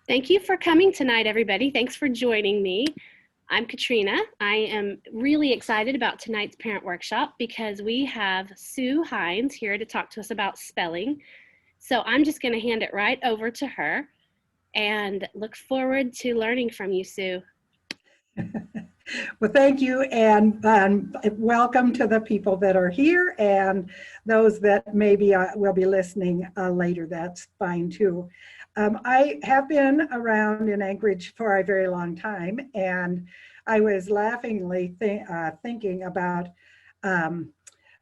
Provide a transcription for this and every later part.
Thank you for coming tonight, everybody. Thanks for joining me. I'm Katrina. I am really excited about tonight's parent workshop because we have Sue Heinz here to talk to us about spelling. So I'm just going to hand it right over to her and look forward to learning from you, Sue. Well, thank you, and welcome to the people that are here and those that maybe will be listening later. That's fine too. I have been around in Anchorage for a very long time, and I was laughingly thinking about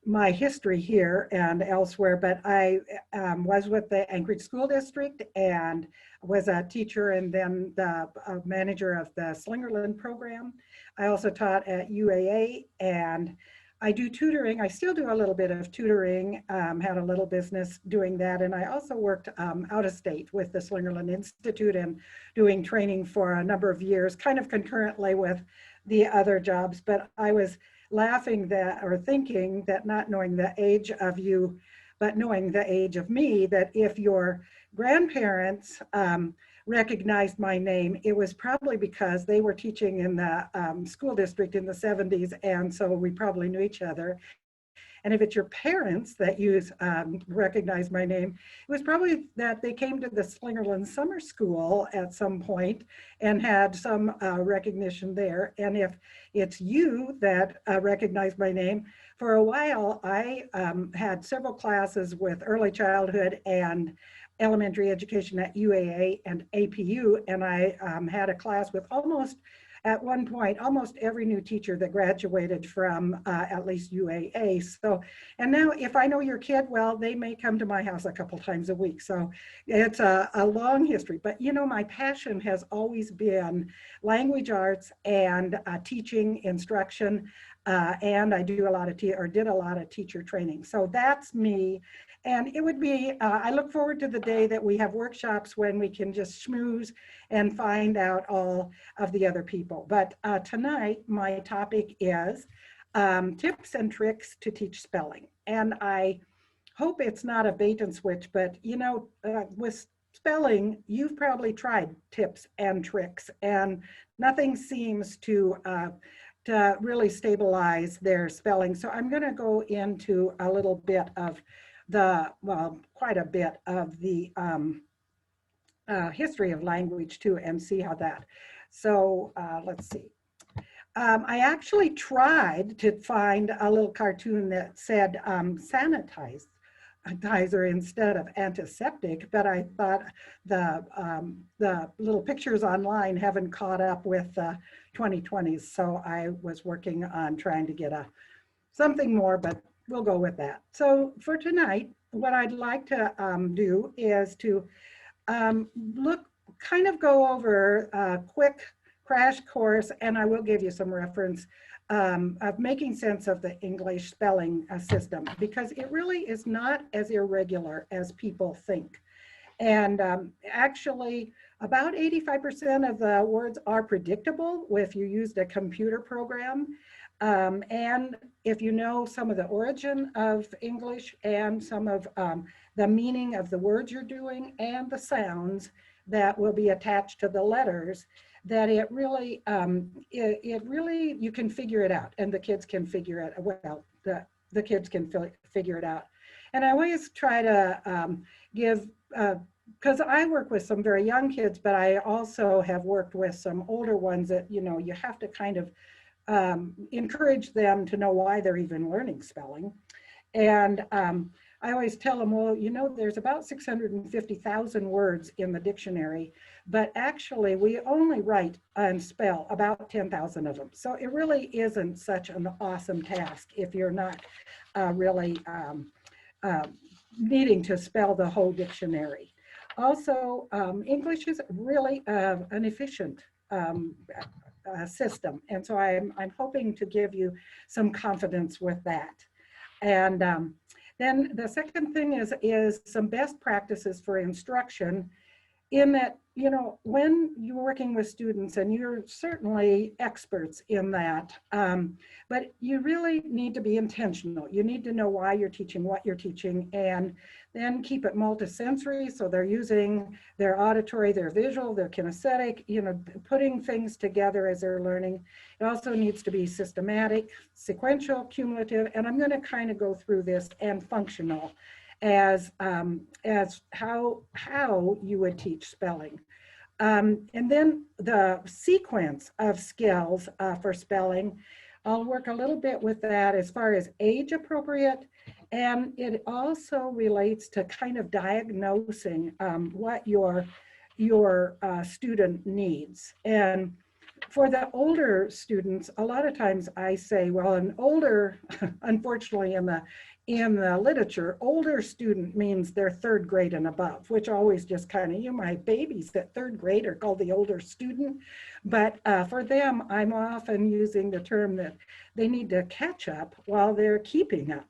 my history here and elsewhere, but I was with the Anchorage School District and was a teacher and then the manager of the Slingerland program. I also taught at UAA, and I do tutoring. I still do a little bit of tutoring, had a little business doing that. And I also worked out of state with the Slingerland Institute and doing training for a number of years, kind of concurrently with the other jobs. But I was laughing that, or thinking that, not knowing the age of you, but knowing the age of me, that if your grandparents recognized my name, it was probably because they were teaching in the school district in the 70s, and so we probably knew each other. And if it's your parents that recognize my name, it was probably that they came to the Slingerland Summer School at some point and had some recognition there. And if it's you that recognize my name, for a while I had several classes with early childhood and elementary education at UAA and APU, and I had a class with at one point, almost every new teacher that graduated from at least UAA. So, and now if I know your kid, well, they may come to my house a couple times a week. So it's a long history, but you know, my passion has always been language arts and teaching, instruction, and I do a lot of did a lot of teacher training. So that's me. And it would be, I look forward to the day that we have workshops when we can just schmooze and find out all of the other people. But tonight, my topic is tips and tricks to teach spelling. And I hope it's not a bait and switch, but you know, with spelling, you've probably tried tips and tricks, and nothing seems to really stabilize their spelling. So I'm going to go into a little bit of quite a bit of the history of language too, and see how that. So let's see. I actually tried to find a little cartoon that said sanitizer instead of antiseptic, but I thought the little pictures online haven't caught up with 2020s, so I was working on trying to get something more, but we'll go with that. So for tonight, what I'd like to do is to go over a quick crash course, and I will give you some reference of making sense of the English spelling system, because it really is not as irregular as people think. And actually, about 85% of the words are predictable if you used a computer program. And if you know some of the origin of English and some of the meaning of the words you're doing and the sounds that will be attached to the letters, that it really, you can figure it out, and the kids can figure it, well, the kids can figure it out. And I always try to give, because I work with some very young kids, but I also have worked with some older ones that, you know, you have to kind of encourage them to know why they're even learning spelling. And I always tell them, well, you know, there's about 650,000 words in the dictionary, but actually we only write and spell about 10,000 of them. So it really isn't such an awesome task if you're not really needing to spell the whole dictionary. Also, English is really an efficient system. And so I'm hoping to give you some confidence with that. And then the second thing is some best practices for instruction. in that, when you're working with students, and you're certainly experts in that, but you really need to be intentional. You need to know why you're teaching what you're teaching, and then keep it multisensory. So they're using their auditory, their visual, their kinesthetic, putting things together as they're learning. It also needs to be systematic, sequential, cumulative, and I'm going to kind of go through this, and functional, as how you would teach spelling. And then the sequence of skills for spelling, I'll work a little bit with that as far as age appropriate. And it also relates to kind of diagnosing what your student needs. And for the older students, a lot of times I say, well, an older, unfortunately, in the literature, older student means they're third grade and above, which always just kind of, my babies at third grade are called the older student. But for them, I'm often using the term that they need to catch up while they're keeping up.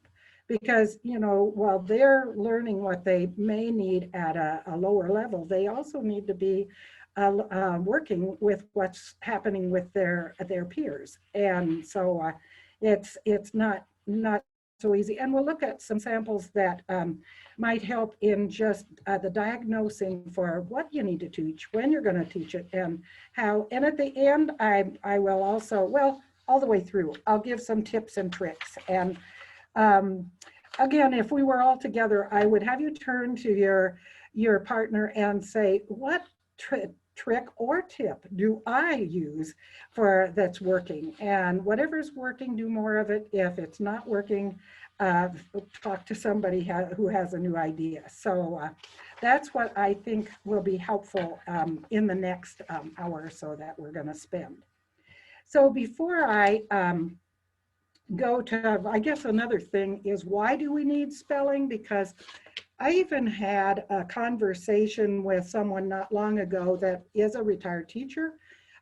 Because, while they're learning what they may need at a lower level, they also need to be working with what's happening with their peers. And so it's not so easy. And we'll look at some samples that might help in just the diagnosing for what you need to teach, when you're going to teach it, and how. And at the end, I will also, well, all the way through, I'll give some tips and tricks. And again, if we were all together, I would have you turn to your partner and say, what trick or tip do I use that's working? And whatever's working, do more of it. If it's not working, talk to somebody who has a new idea. So that's what I think will be helpful in the next hour or so that we're going to spend. So before I go to, I guess another thing is, why do we need spelling? Because I even had a conversation with someone not long ago that is a retired teacher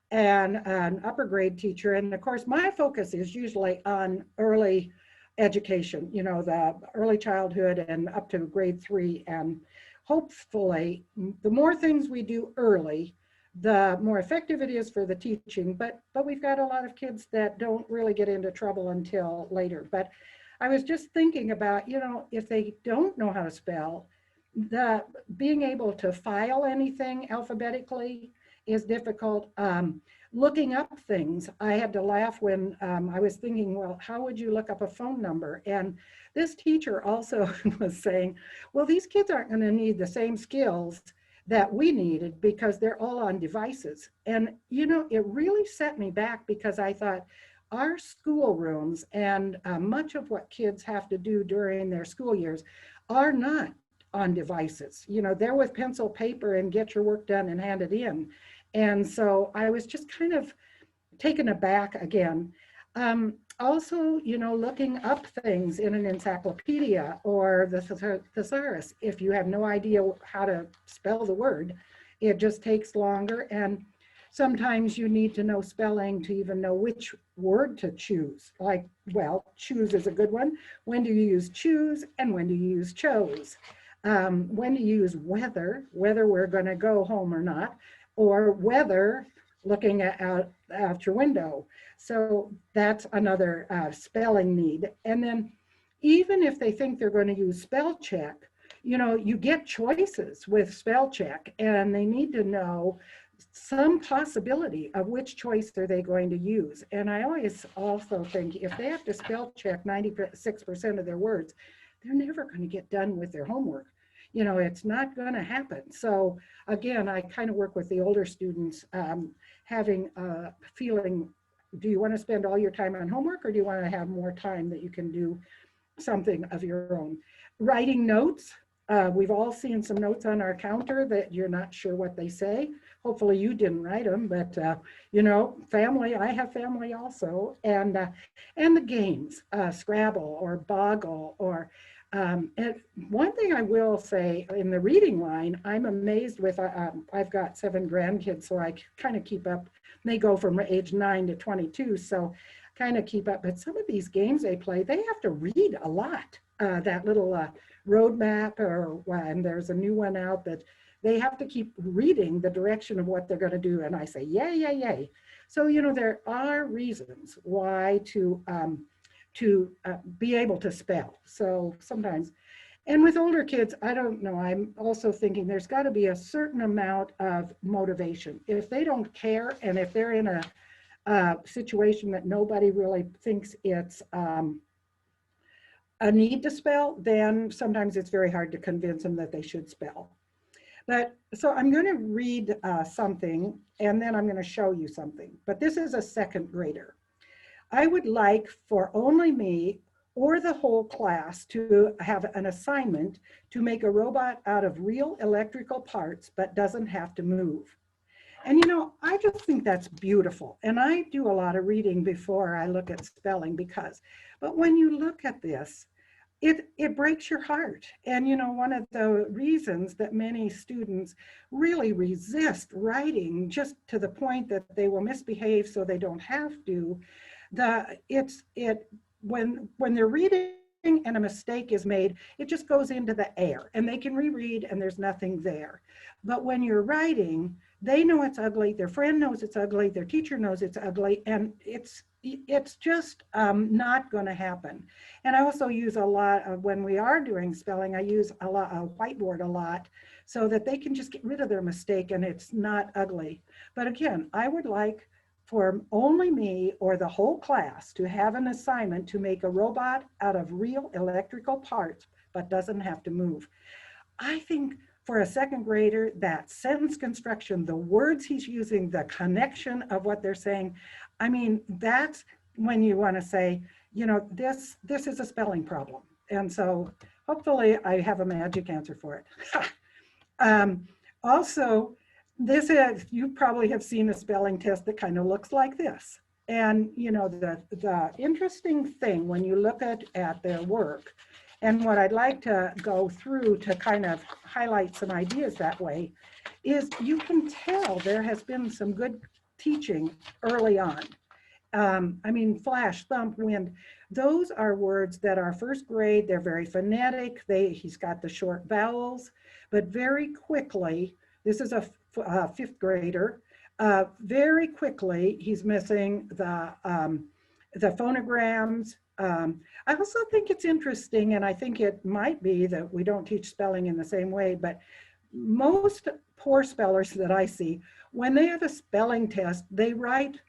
and an upper grade teacher. And of course, my focus is usually on early education, the early childhood and up to grade 3. And hopefully, the more things we do early, the more effective it is for the teaching. But we've got a lot of kids that don't really get into trouble until later. But I was just thinking about, if they don't know how to spell, being able to file anything alphabetically is difficult. Looking up things, I had to laugh when I was thinking, well, how would you look up a phone number? And this teacher also was saying, well, these kids aren't going to need the same skills that we needed because they're all on devices. And, it really set me back, because I thought, our schoolrooms and much of what kids have to do during their school years are not on devices. They're with pencil, paper, and get your work done and hand it in. And so I was just kind of taken aback again. Also, looking up things in an encyclopedia or the thesaurus, if you have no idea how to spell the word, it just takes longer. And sometimes you need to know spelling to even know which word to choose. Like, well, choose is a good one. When do you use choose, and when do you use chose? When do you use whether we're going to go home or not, or whether looking out your window. So that's another spelling need. And then even if they think they're going to use spell check, you get choices with spell check, and they need to know some possibility of which choice are they going to use. And I always also think, if they have to spell check 96% of their words, they're never going to get done with their homework. It's not going to happen. So again, I kind of work with the older students, having a feeling, do you want to spend all your time on homework, or do you want to have more time that you can do something of your own? Writing notes. We've all seen some notes on our counter that you're not sure what they say. Hopefully you didn't write them, but family, I have family also. And the games, Scrabble or Boggle, or and one thing I will say in the reading line, I'm amazed with, I've got 7 grandkids, so I kind of keep up. They go from age 9 to 22, so kind of keep up. But some of these games they play, they have to read a lot. That little roadmap, and there's a new one out that they have to keep reading the direction of what they're going to do. And I say, yay, yay, yay. So, there are reasons why to be able to spell. So sometimes, and with older kids, I don't know, I'm also thinking there's got to be a certain amount of motivation. If they don't care, and if they're in a situation that nobody really thinks it's a need to spell, then sometimes it's very hard to convince them that they should spell. But so I'm going to read something, and then I'm going to show you something. But this is a second grader. I would like for only me or the whole class to have an assignment to make a robot out of real electrical parts, but doesn't have to move. And I just think that's beautiful. And I do a lot of reading before I look at spelling but when you look at this, it breaks your heart. And one of the reasons that many students really resist writing, just to the point that they will misbehave so they don't have to, when they're reading and a mistake is made, it just goes into the air and they can reread and there's nothing there. But when you're writing, they know it's ugly, their friend knows it's ugly, their teacher knows it's ugly, and it's just not going to happen. And I also use a lot of, when we are doing spelling, I use a whiteboard a lot so that they can just get rid of their mistake and it's not ugly. But again, I would like for only me or the whole class to have an assignment to make a robot out of real electrical parts, but doesn't have to move. I think for a second grader, that sentence construction, the words he's using, the connection of what they're saying, I mean, that's when you want to say, this is a spelling problem. And so hopefully I have a magic answer for it. Also, you probably have seen a spelling test that kind of looks like this. And the interesting thing when you look at their work, and what I'd like to go through to kind of highlight some ideas that way, is you can tell there has been some good teaching early on. I mean, flash, thump, wind, those are words that are first grade. They're very phonetic. He's got the short vowels, but very quickly, this is a fifth grader, very quickly, he's missing the phonograms. I also think it's interesting, and I think it might be that we don't teach spelling in the same way, but most poor spellers that I see, when they have a spelling test, they write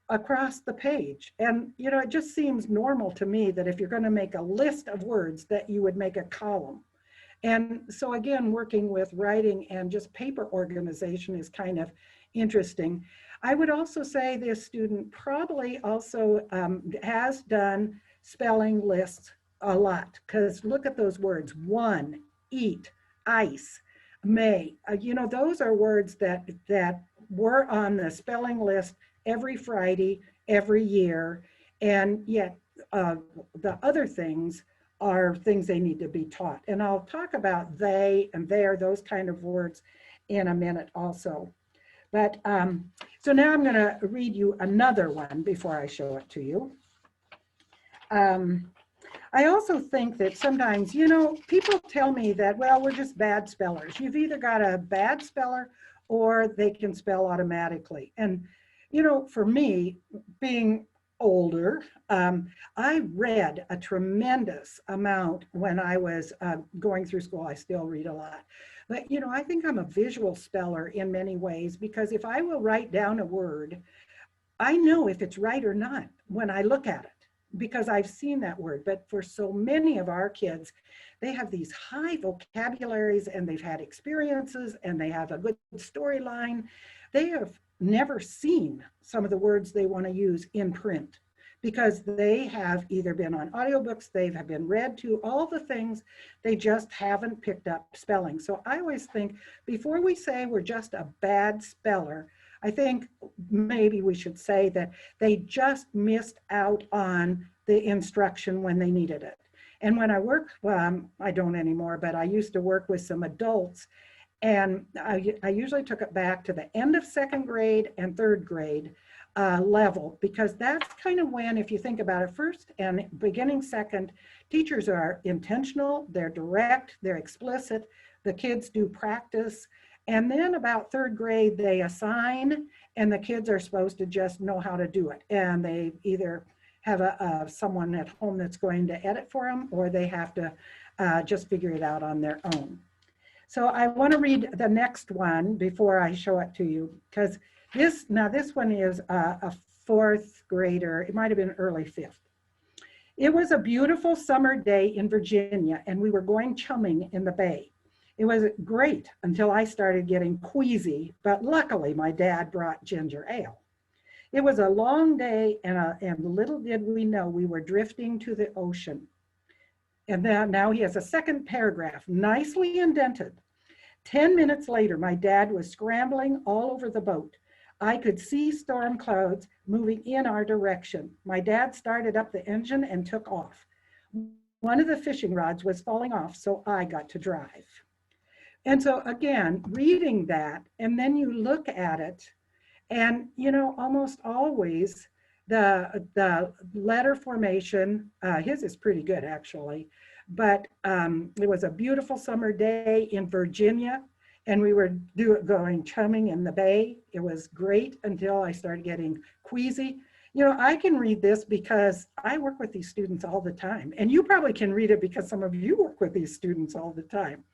across the page. And, it just seems normal to me that if you're going to make a list of words, that you would make a column. And so again, working with writing and just paper organization is kind of interesting. I would also say this student probably also has done spelling lists a lot, because look at those words: one, eat, ice, may. Those are words that were on the spelling list every Friday, every year, and yet the other things are things they need to be taught. And I'll talk about they and their, those kind of words in a minute also. But so now I'm going to read you another one before I show it to you. I also think that sometimes, people tell me that, well, we're just bad spellers. You've either got a bad speller or they can spell automatically. And, for me, being older, I read a tremendous amount when I was going through school. I still read a lot. But, I think I'm a visual speller in many ways, because if I will write down a word, I know if it's right or not when I look at it, because I've seen that word. But for so many of our kids, they have these high vocabularies and they've had experiences and they have a good storyline. They have never seen some of the words they want to use in print, because they have either been on audiobooks, they have been read to, all the things, they just haven't picked up spelling. So I always think before we say we're just a bad speller, I think maybe we should say that they just missed out on the instruction when they needed it. And when I work, well, I don't anymore, but I used to work with some adults, and I usually took it back to the end of second grade and third grade level, because that's kind of when, if you think about it, first and beginning second, teachers are intentional, they're direct, they're explicit, the kids do practice, And then about third grade, they assign, and the kids are supposed to just know how to do it. And they either have someone at home that's going to edit for them, or they have to just figure it out on their own. So I want to read the next one before I show it to you, because this one is a fourth grader. It might have been early fifth. It was a beautiful summer day in Virginia, and we were going chumming in the bay. It was great until I started getting queasy, but luckily my dad brought ginger ale. It was a long day, and little did we know we were drifting to the ocean. And then now he has a second paragraph, nicely indented. 10 minutes later, my dad was scrambling all over the boat. I could see storm clouds moving in our direction. My dad started up the engine and took off. One of the fishing rods was falling off, so I got to drive. And so again, reading that, and then you look at it, and almost always the letter formation, his is pretty good actually, but it was a beautiful summer day in Virginia, and we were going chumming in the bay. It was great until I started getting queasy. I can read this because I work with these students all the time, and you probably can read it because some of you work with these students all the time.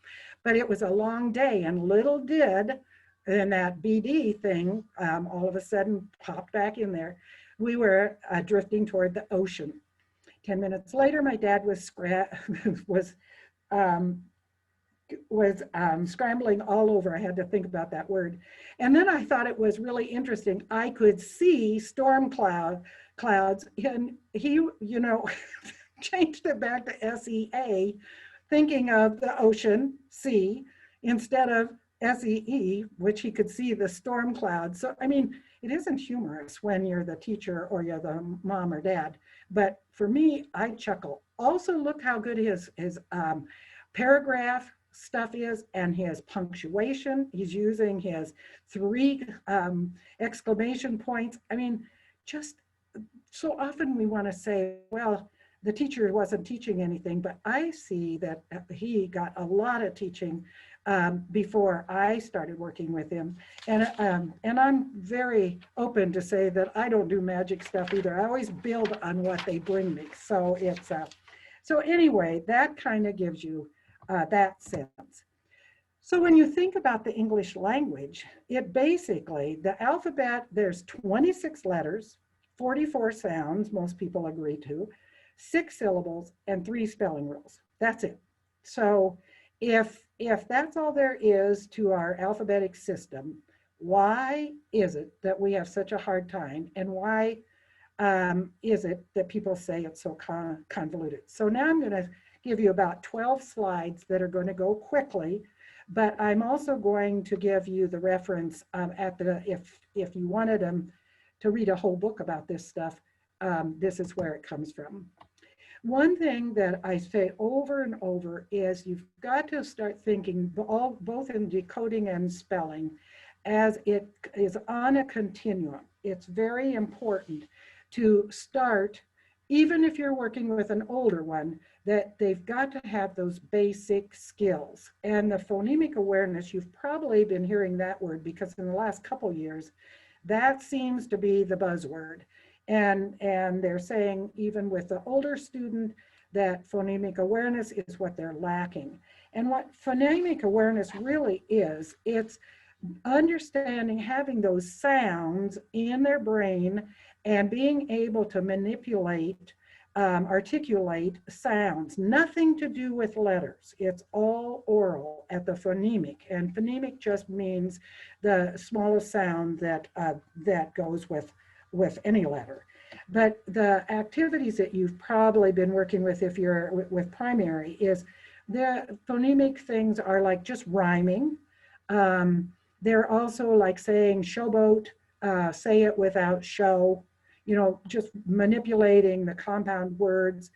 But it was a long day, and little did, and that BD thing all of a sudden popped back in there. We were drifting toward the ocean. 10 minutes later, my dad was scrambling all over. I had to think about that word. And then I thought it was really interesting. I could see storm clouds, and he, changed it back to SEA, thinking of the ocean, sea, instead of SEE, which he could see the storm clouds. So, I mean, it isn't humorous when you're the teacher or you're the mom or dad, but for me, I chuckle. Also, look how good his paragraph stuff is, and his punctuation. He's using his 3 exclamation points. I mean, just so often we want to say, well, the teacher wasn't teaching anything, but I see that he got a lot of teaching before I started working with him. And I'm very open to say that I don't do magic stuff either. I always build on what they bring me. So it's, so anyway, that kind of gives you that sense. So when you think about the English language, it basically, the alphabet, there's 26 letters, 44 sounds, most people agree to, 6 syllables, and 3 spelling rules. That's it. So if that's all there is to our alphabetic system, why is it that we have such a hard time, and why is it that people say it's so convoluted? So now I'm going to give you about 12 slides that are going to go quickly, but I'm also going to give you the reference if you wanted them to read a whole book about this stuff, this is where it comes from. One thing that I say over and over is you've got to start thinking both in decoding and spelling as it is on a continuum. It's very important to start, even if you're working with an older one, that they've got to have those basic skills. And the phonemic awareness, you've probably been hearing that word because in the last couple years, that seems to be the buzzword. And they're saying, even with the older student, that phonemic awareness is what they're lacking. And what phonemic awareness really is, it's understanding, having those sounds in their brain and being able to manipulate, articulate sounds. Nothing to do with letters. It's all oral at the phonemic. And phonemic just means the smallest sound that goes with any letter. But the activities that you've probably been working with if you're with primary is the phonemic things are like just rhyming. They're also like saying showboat, say it without show, just manipulating the compound words.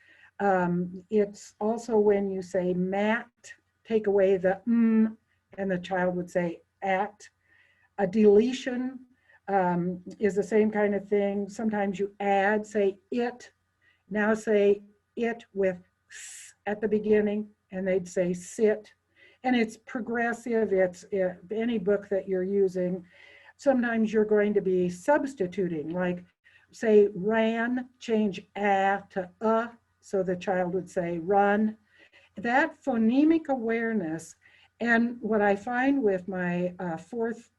It's also when you say mat, take away the and the child would say at. A deletion is the same kind of thing. Sometimes you add, say it, now say it with s at the beginning, and they'd say sit. and it's progressive. Any book that you're using, sometimes you're going to be substituting, like say ran, change to so the child would say run. That phonemic awareness, and what I find with my my fourth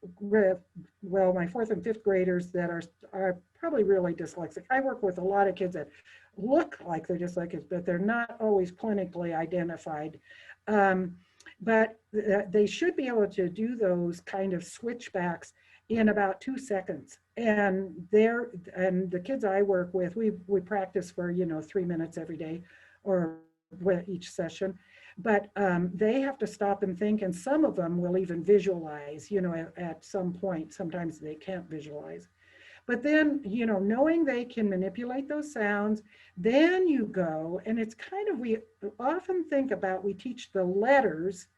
and fifth graders that are probably really dyslexic. I work with a lot of kids that look like they're dyslexic, but they're not always clinically identified. Um, but they should be able to do those kind of switchbacks in about 2 seconds. And the kids I work with, we practice for 3 minutes every day, or each session, but they have to stop and think, and some of them will even visualize, at some point. Sometimes they can't visualize. But then, knowing they can manipulate those sounds, then you go, and it's kind of, we often think about, we teach the letters,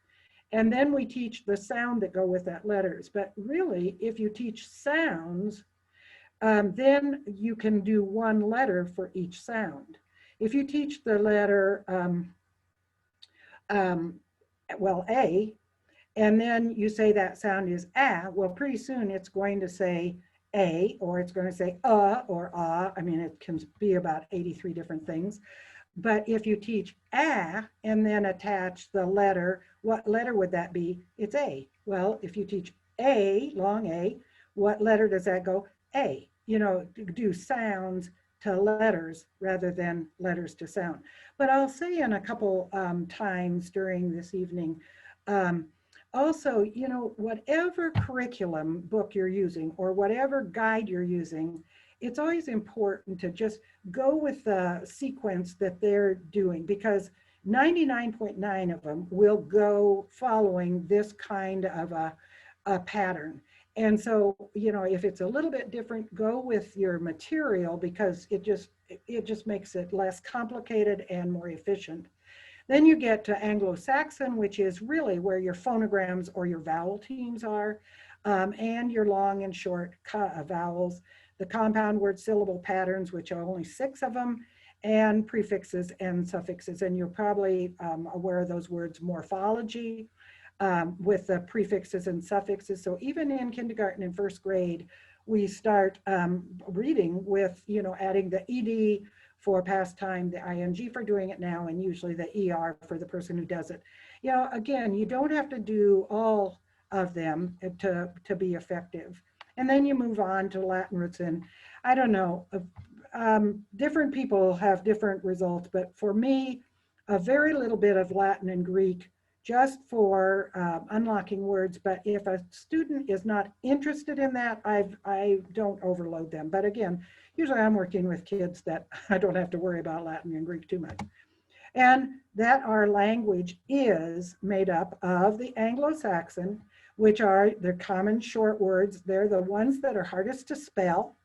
and then we teach the sound that go with that letters. But really, if you teach sounds, then you can do one letter for each sound. If you teach the letter, A, and then you say that sound is well, pretty soon it's going to say A, or it's going to say or ah. I mean, it can be about 83 different things. But if you teach and then attach the letter, what letter would that be? It's A. Well, if you teach A, long A, what letter does that go? A. Do sounds to letters rather than letters to sound. But I'll say in a couple times during this evening, also, whatever curriculum book you're using or whatever guide you're using, it's always important to just go with the sequence that they're doing, because 99.9 of them will go following this kind of a pattern. And so, if it's a little bit different, go with your material, because it just makes it less complicated and more efficient. Then you get to Anglo-Saxon, which is really where your phonograms or your vowel teams are, and your long and short vowels, the compound word syllable patterns, which are only 6 of them, and prefixes and suffixes. And you're probably aware of those words, morphology, with the prefixes and suffixes. So even in kindergarten and first grade, we start reading with, adding the ed for past time, the ing for doing it now, and usually the er for the person who does it. Again, you don't have to do all of them to be effective. And then you move on to Latin roots, and I don't know, different people have different results, but for me, a very little bit of Latin and Greek just for unlocking words. But if a student is not interested in that, I don't overload them. But again, usually I'm working with kids that I don't have to worry about Latin and Greek too much. And that our language is made up of the Anglo-Saxon, which are the common short words. They're the ones that are hardest to spell.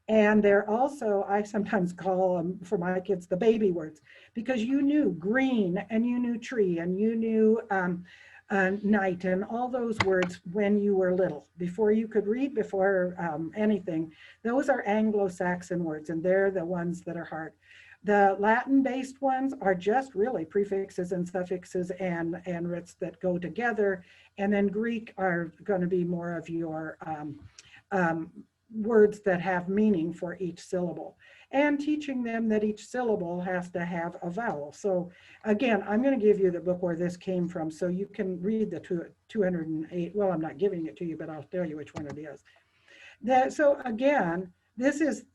And they're also, I sometimes call them, for my kids, the baby words, because you knew green and you knew tree and you knew night and all those words when you were little, before you could read, before anything. Those are Anglo-Saxon words, and they're the ones that are hard. The Latin-based ones are just really prefixes and suffixes and roots that go together. And then Greek are going to be more of your words that have meaning for each syllable, and teaching them that each syllable has to have a vowel. So again, I'm going to give you the book where this came from, so you can read the 208. Well, I'm not giving it to you, but I'll tell you which one it is. So again, this is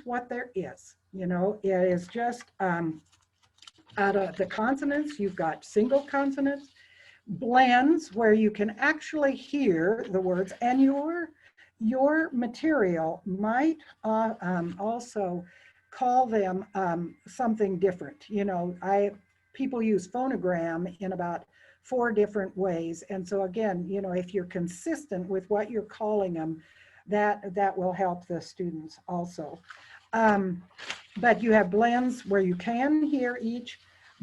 what there is. It is just out of the consonants, you've got single consonants, blends where you can actually hear the words, and your material might also call them something different. People use phonogram in about 4 different ways. And so again, if you're consistent with what you're calling them, that will help the students also. But you have blends where you can hear each,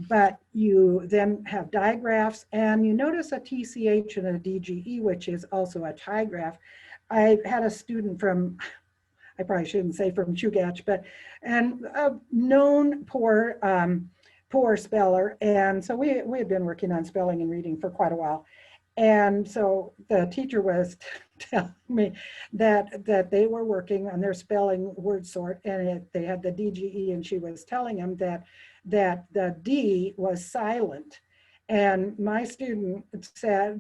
but you then have digraphs, and you notice a TCH and a DGE, which is also a trigraph. I had a student from, I probably shouldn't say from Chugach, but, and a known poor poor speller. And so we had been working on spelling and reading for quite a while. And so the teacher was telling me that they were working on their spelling word sort, and they had the DGE, and she was telling him that the D was silent. And my student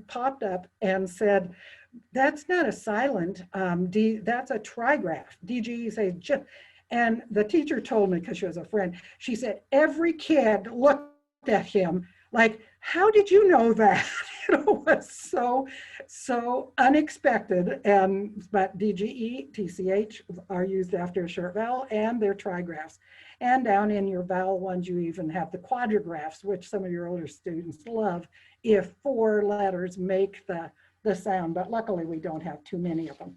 popped up and said, "That's not a silent D, that's a trigraph." DGE says, and the teacher told me, because she was a friend, she said, every kid looked at him like, "How did you know that?" It was so unexpected. But DGE, TCH are used after a short vowel, and they're trigraphs. And down in your vowel ones, you even have the quadrigraphs, which some of your older students love, if 4 letters make the sound, but luckily we don't have too many of them.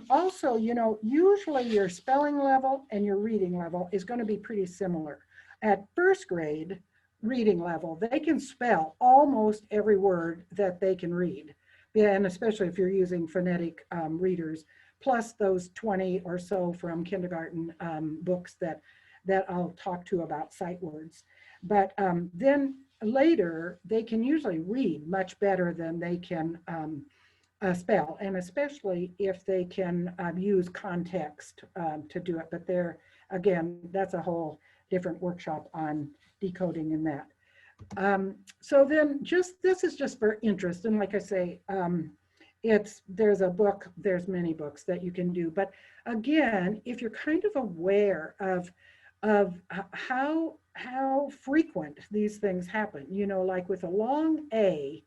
Also, usually your spelling level and your reading level is going to be pretty similar. At first grade reading level, they can spell almost every word that they can read. And especially if you're using phonetic readers, plus those 20 or so from kindergarten books that I'll talk to about sight words. But then later, they can usually read much better than they can spell, and especially if they can use context to do it. But again, that's a whole different workshop on decoding in that. So then this is just for interest. And like I say, there's a book, there's many books that you can do. But again, if you're kind of aware of how frequent these things happen, like with a long A,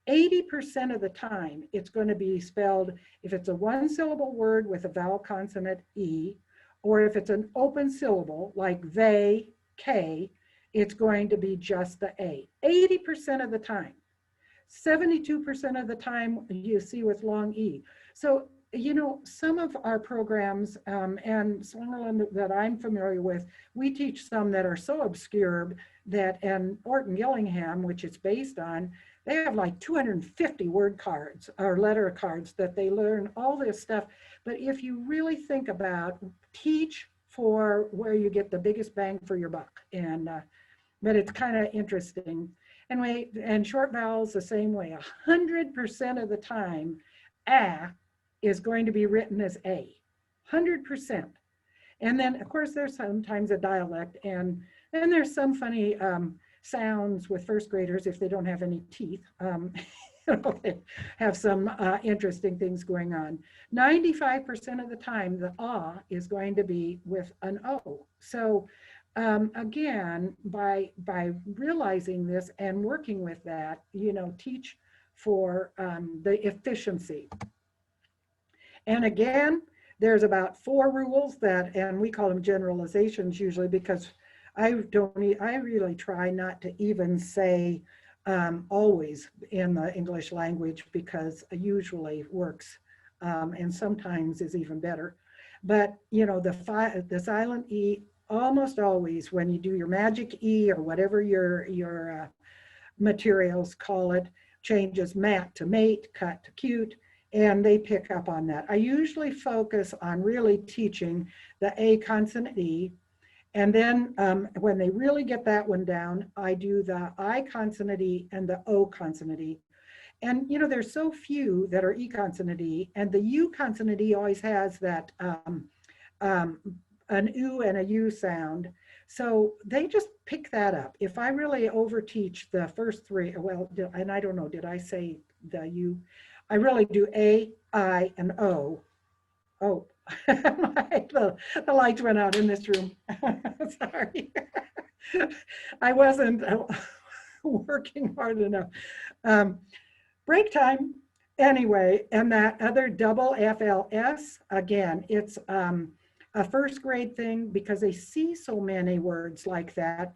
80% of the time, it's going to be spelled, if it's a 1-syllable word with a vowel consonant E, or if it's an open syllable like they, K, it's going to be just the A. 80% of the time. 72% of the time you see with long E. So, some of our programs and some that I'm familiar with, we teach some that are so obscure and Orton Gillingham, which it's based on, they have like 250 word cards or letter cards that they learn all this stuff. But if you really think about, teach for where you get the biggest bang for your buck. But it's kind of interesting. And short vowels the same way. 100% of the time, a is going to be written as a. 100%. And then, of course, there's sometimes a dialect, and then there's some funny sounds with first graders if they don't have any teeth. They have some interesting things going on. 95% of the time, the ah is going to be with an O. So again, by realizing this and working with that, teach for the efficiency. And again, there's about 4 rules and we call them generalizations usually, because I really try not to even say always in the English language, because usually works and sometimes is even better. But the silent E, almost always when you do your magic E or whatever your materials call it, changes mat to mate, cut to cute, and they pick up on that. I usually focus on really teaching the A consonant E, and then when they really get that one down, I do the I consonant E and the O consonant E. And there's so few that are E consonant E, and the U consonant E always has that an U and a U sound. So they just pick that up. If I really overteach the first 3, well, and I don't know, did I say the U? I really do A, I, and O. Oh, the lights went out in this room. Sorry. I wasn't working hard enough. Break time. Anyway, and that other double FLS, again, it's a first grade thing because they see so many words like that,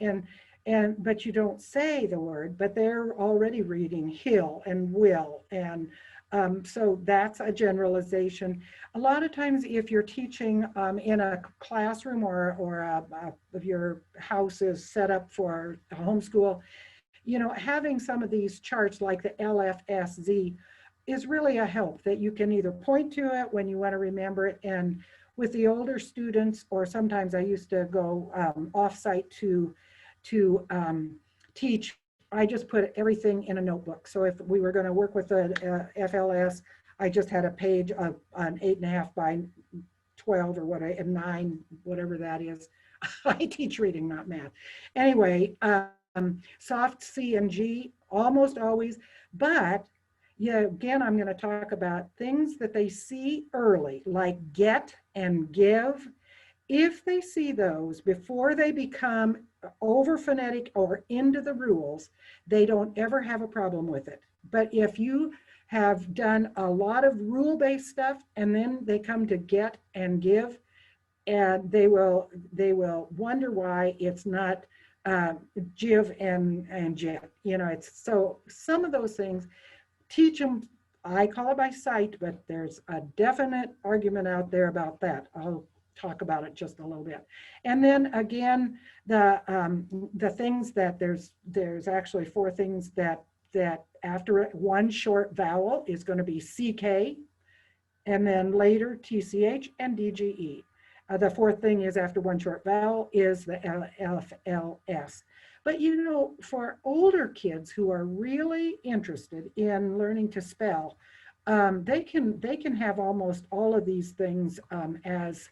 but you don't say the word, but they're already reading hill and will, and so that's a generalization. A lot of times if you're teaching in a classroom or if your house is set up for homeschool, having some of these charts like the LFSZ is really a help, that you can either point to it when you want to remember it. And with the older students, or sometimes I used to go off-site to to teach. I just put everything in a notebook. So if we were going to work with the FLS, I just had a page of an 8.5 by 12 or what, and 9, whatever that is. I teach reading, not math. Anyway, soft C and G, almost always. But yeah, again, I'm going to talk about things that they see early, like get and give. If they see those before they become over phonetic or into the rules, they don't ever have a problem with it. But if you have done a lot of rule-based stuff and then they come to get and give, and they will wonder why it's not jiv and jet. You know, it's so some of those things, teach them. I call it by sight, but there's a definite argument out there about that. I'll talk about it just a little bit. And then again, the things that there's actually 4 things that after one short vowel is going to be CK, and then later TCH and DGE. The 4th thing is after one short vowel is the LFLS. But you know, for older kids who are really interested in learning to spell, they can have almost all of these things as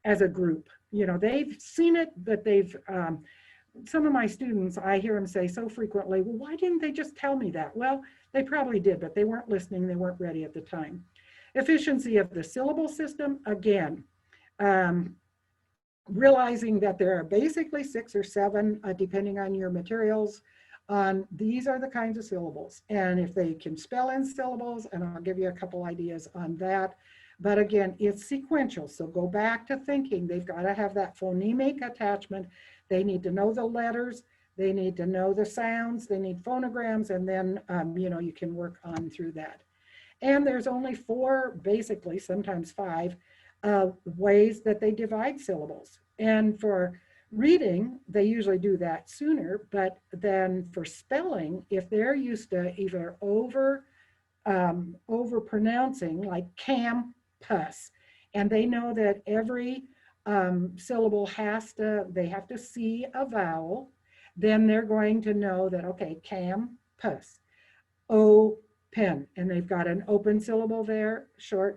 a group. You know, they've seen it, but they've some of my students, I hear them say so frequently, well, why didn't they just tell me that? Well, they probably did, but they weren't listening. They weren't ready at the time. Efficiency of the syllable system, again, realizing that there are basically 6 or 7, depending on your materials, these are the kinds of syllables. And if they can spell in syllables, and I'll give you a couple ideas on that. But again, it's sequential. So go back to thinking. They've got to have that phonemic attachment. They need to know the letters. They need to know the sounds. They need phonograms. And then, you know, you can work on through that. And there's only 4, basically, sometimes 5, ways that they divide syllables. And for reading, they usually do that sooner. But then for spelling, if they're used to either over pronouncing, like campus, and they know that every syllable they have to see a vowel, then they're going to know that, okay, campus, open, and they've got an open syllable there, short,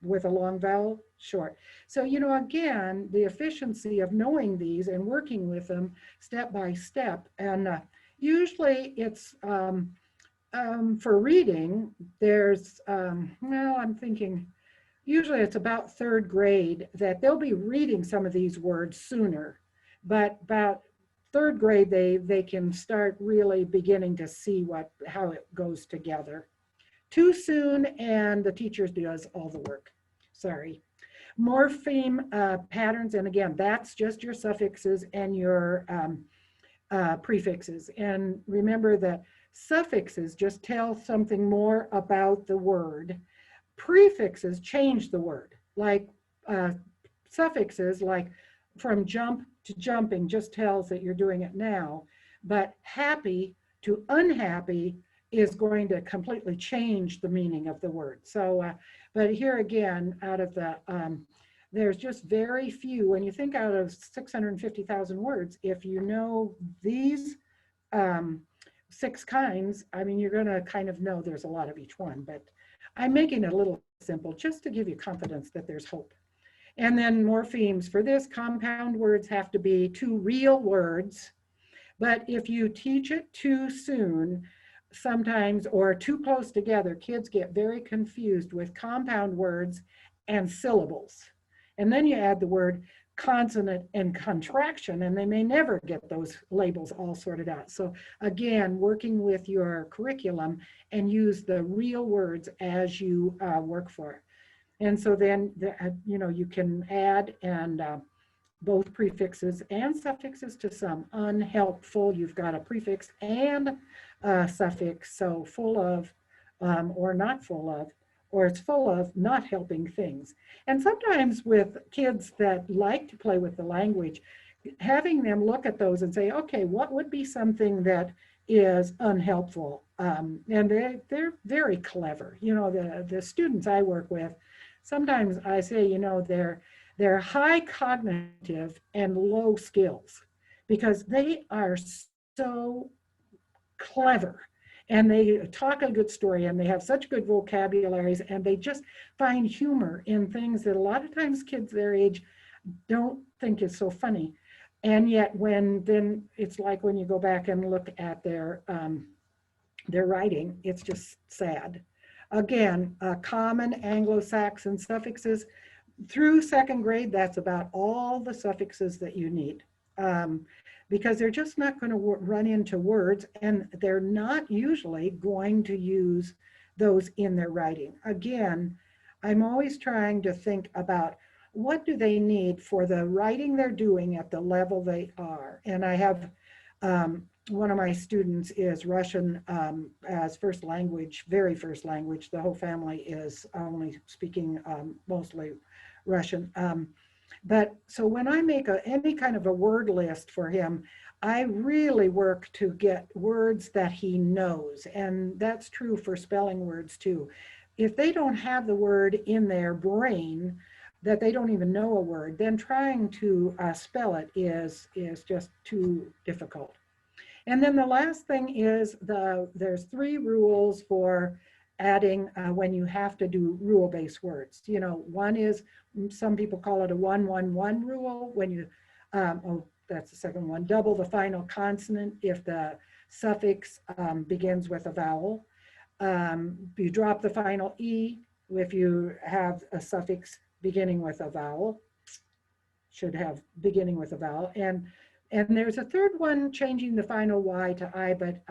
with a long vowel, short. So, you know, again, the efficiency of knowing these and working with them step by step. And usually it's, for reading, there's, well, I'm thinking, usually it's about 3rd grade that they'll be reading some of these words sooner, but about 3rd grade, they can start really beginning to see how it goes together. Too soon, and the teacher does all the work. Sorry. Morpheme patterns, and again, that's just your suffixes and your prefixes. And remember that suffixes just tell something more about the word. Prefixes change the word. Like suffixes, like from jump to jumping, just tells that you're doing it now. But happy to unhappy is going to completely change the meaning of the word. So, but here again, out of the, there's just very few, when you think out of 650,000 words, if you know these 6 kinds, I mean, you're gonna kind of know there's a lot of each one, but I'm making it a little simple just to give you confidence that there's hope. And then morphemes for this, compound words have to be 2 real words, but if you teach it too soon, sometimes, or too close together, kids get very confused with compound words and syllables. And then you add the word consonant and contraction, and they may never get those labels all sorted out. So again, working with your curriculum and use the real words as you work for it. And so then, you know, you can add and both prefixes and suffixes to some. Unhelpful, you've got a prefix and a suffix, so full of or not full of, or it's full of not helping things. And sometimes with kids that like to play with the language, having them look at those and say, okay, what would be something that is unhelpful? And they're very clever. You know, the students I work with, sometimes I say, you know, they're high cognitive and low skills. because they are so clever and they talk a good story and they have such good vocabularies and they just find humor in things that a lot of times kids their age don't think is so funny. And yet when then it's like when you go back and look at their writing, it's just sad. Again, common Anglo-Saxon suffixes through second grade, that's about all the suffixes that you need. Um, because they're just not going to run into words and they're not usually going to use those in their writing. Again, I'm always trying to think about what do they need for the writing they're doing at the level they are. And I have one of my students is Russian as first language, very first language. The whole family is only speaking mostly Russian. But so when I make any kind of a word list for him, I really work to get words that he knows. And that's true for spelling words too. If they don't have the word in their brain, that they don't even know a word, then trying to spell it is just too difficult. And then the last thing is there's 3 rules for adding when you have to do rule-based words. You know, one is, some people call it a 1-1-1 rule. When you, oh, that's the second one, double the final consonant if the suffix begins with a vowel. You drop the final E if you have a suffix beginning with a vowel, should have beginning with a vowel. And there's a third one, changing the final Y to I, but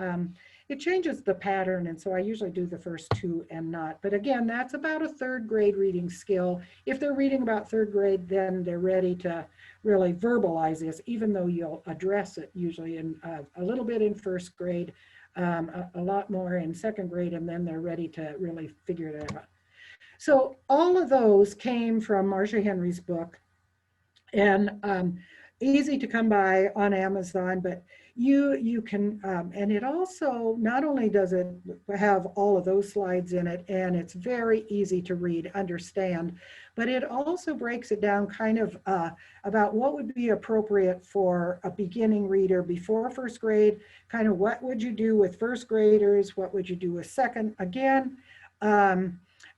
it changes the pattern. And so I usually do the first 2 and not. But again, that's about a 3rd grade reading skill. If they're reading about 3rd grade, then they're ready to really verbalize this, even though you'll address it usually in a little bit in 1st grade, a lot more in 2nd grade, and then they're ready to really figure it out. So all of those came from Marcia Henry's book, and easy to come by on Amazon, but you can, and it also, not only does it have all of those slides in it, and it's very easy to read, understand, but it also breaks it down kind of about what would be appropriate for a beginning reader before 1st grade, kind of what would you do with 1st graders, what would you do with 2nd, again,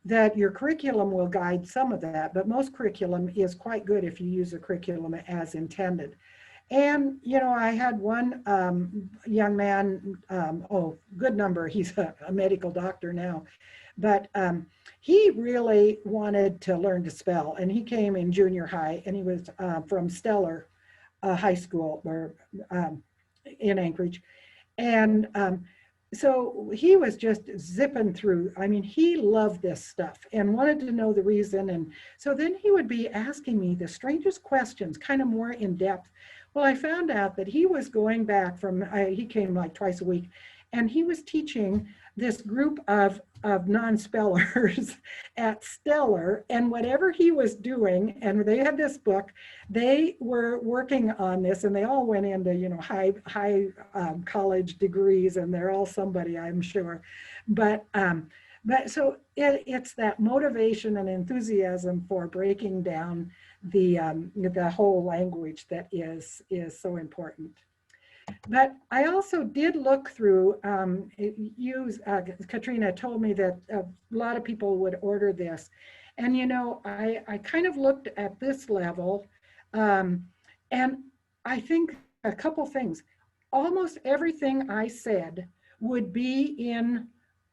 that your curriculum will guide some of that, but most curriculum is quite good if you use the curriculum as intended. And, you know, I had one young man, oh, good number, he's a medical doctor now, but he really wanted to learn to spell, and he came in junior high, and he was from Stellar High School or in Anchorage. And so he was just zipping through. I mean, he loved this stuff and wanted to know the reason. And so then he would be asking me the strangest questions, kind of more in depth. Well, I found out that he was going back from, he came like twice a week, and he was teaching this group of non-spellers at Stellar, and whatever he was doing, and they had this book, they were working on this, and they all went into, you know, high college degrees, and they're all somebody, I'm sure. But so it's that motivation and enthusiasm for breaking down the whole language that is so important. But I also did look through, Katrina told me that a lot of people would order this. And, you know, I kind of looked at this level, and I think a couple things. Almost everything I said would be in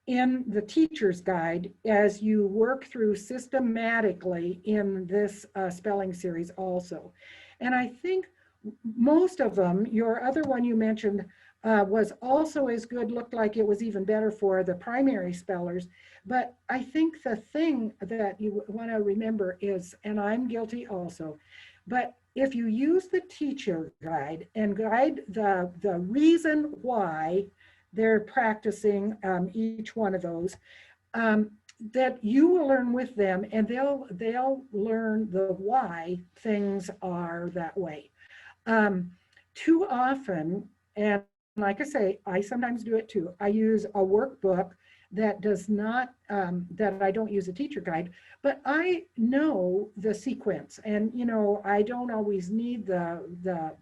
the teacher's guide as you work through systematically in this spelling series also. And I think most of them, your other one you mentioned was also as good, looked like it was even better for the primary spellers. But I think the thing that you want to remember is, and I'm guilty also, but if you use the teacher guide and guide the reason why they're practicing each one of those, that you will learn with them, and they'll learn the why things are that way. Too often, and like I say, I sometimes do it too, I use a workbook that does not, that I don't use a teacher guide, but I know the sequence, and you know, I don't always need the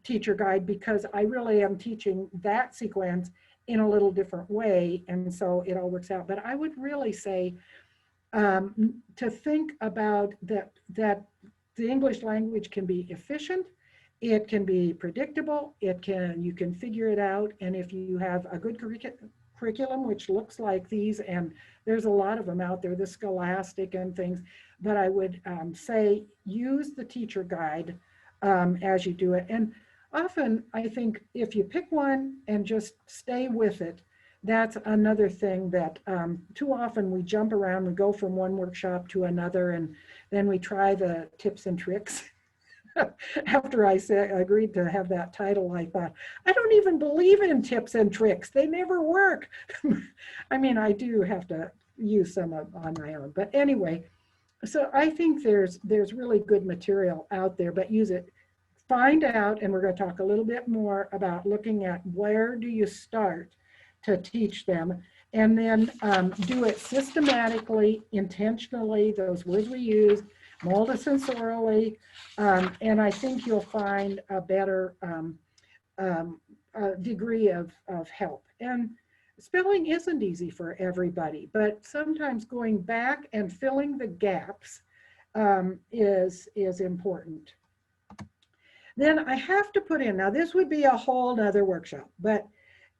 teacher guide because I really am teaching that sequence in a little different way. And so it all works out. But I would really say to think about that the English language can be efficient, it can be predictable, you can figure it out. And if you have a good curriculum, which looks like these, and there's a lot of them out there, the Scholastic and things, but I would say use the teacher guide as you do it. And often I think if you pick one and just stay with it, that's another thing that too often we jump around, we go from one workshop to another, and then we try the tips and tricks. After I agreed to have that title, I thought, I don't even believe in tips and tricks. They never work. I mean, I do have to use some on my own. But anyway, so I think there's really good material out there, but use it. Find out, and we're going to talk a little bit more about looking at where do you start to teach them, and then do it systematically, intentionally, those words we use, multisensorily, and I think you'll find a better degree of help. And spelling isn't easy for everybody, but sometimes going back and filling the gaps is important. Then I have to put in, now this would be a whole nother workshop, but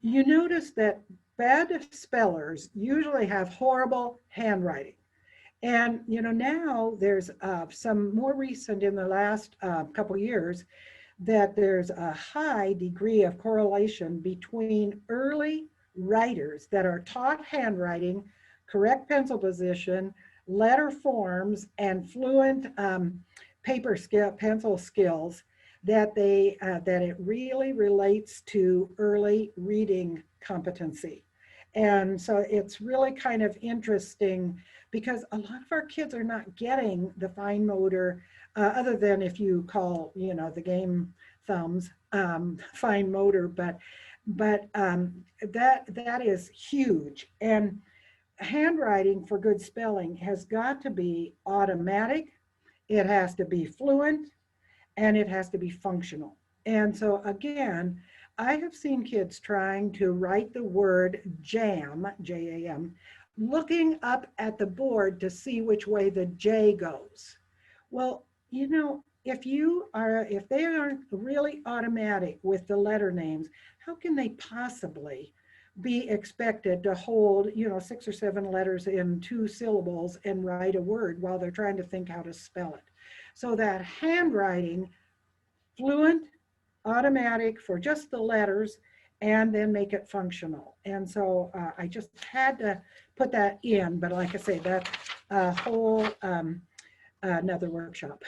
you notice that bad spellers usually have horrible handwriting. And now there's some more recent in the last couple years that there's a high degree of correlation between early writers that are taught handwriting, correct pencil position, letter forms, and fluent pencil skills, that it really relates to early reading competency. And so it's really kind of interesting because a lot of our kids are not getting the fine motor, other than if you call, the game thumbs fine motor, but that is huge. And handwriting for good spelling has got to be automatic, it has to be fluent, and it has to be functional. And so again, I have seen kids trying to write the word jam, J-A-M, looking up at the board to see which way the J goes. Well, if they aren't really automatic with the letter names, how can they possibly be expected to hold, 6 or 7 letters in 2 syllables and write a word while they're trying to think how to spell it? So that handwriting, fluent, automatic for just the letters, and then make it functional. And so I just had to put that in, but like I say, that's a whole another workshop.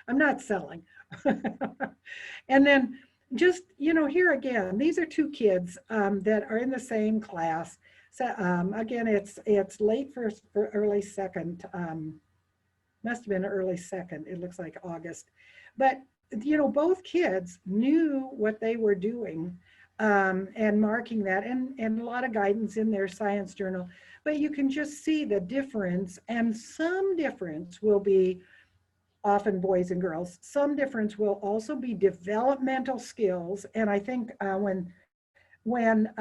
I'm not selling. And then just, here again, these are 2 kids that are in the same class. So again, it's late first for early second, must have been early second, it looks like August. But both kids knew what they were doing and marking that, and a lot of guidance in their science journal. But you can just see the difference, and some difference will be often boys and girls. Some difference will also be developmental skills. And I think when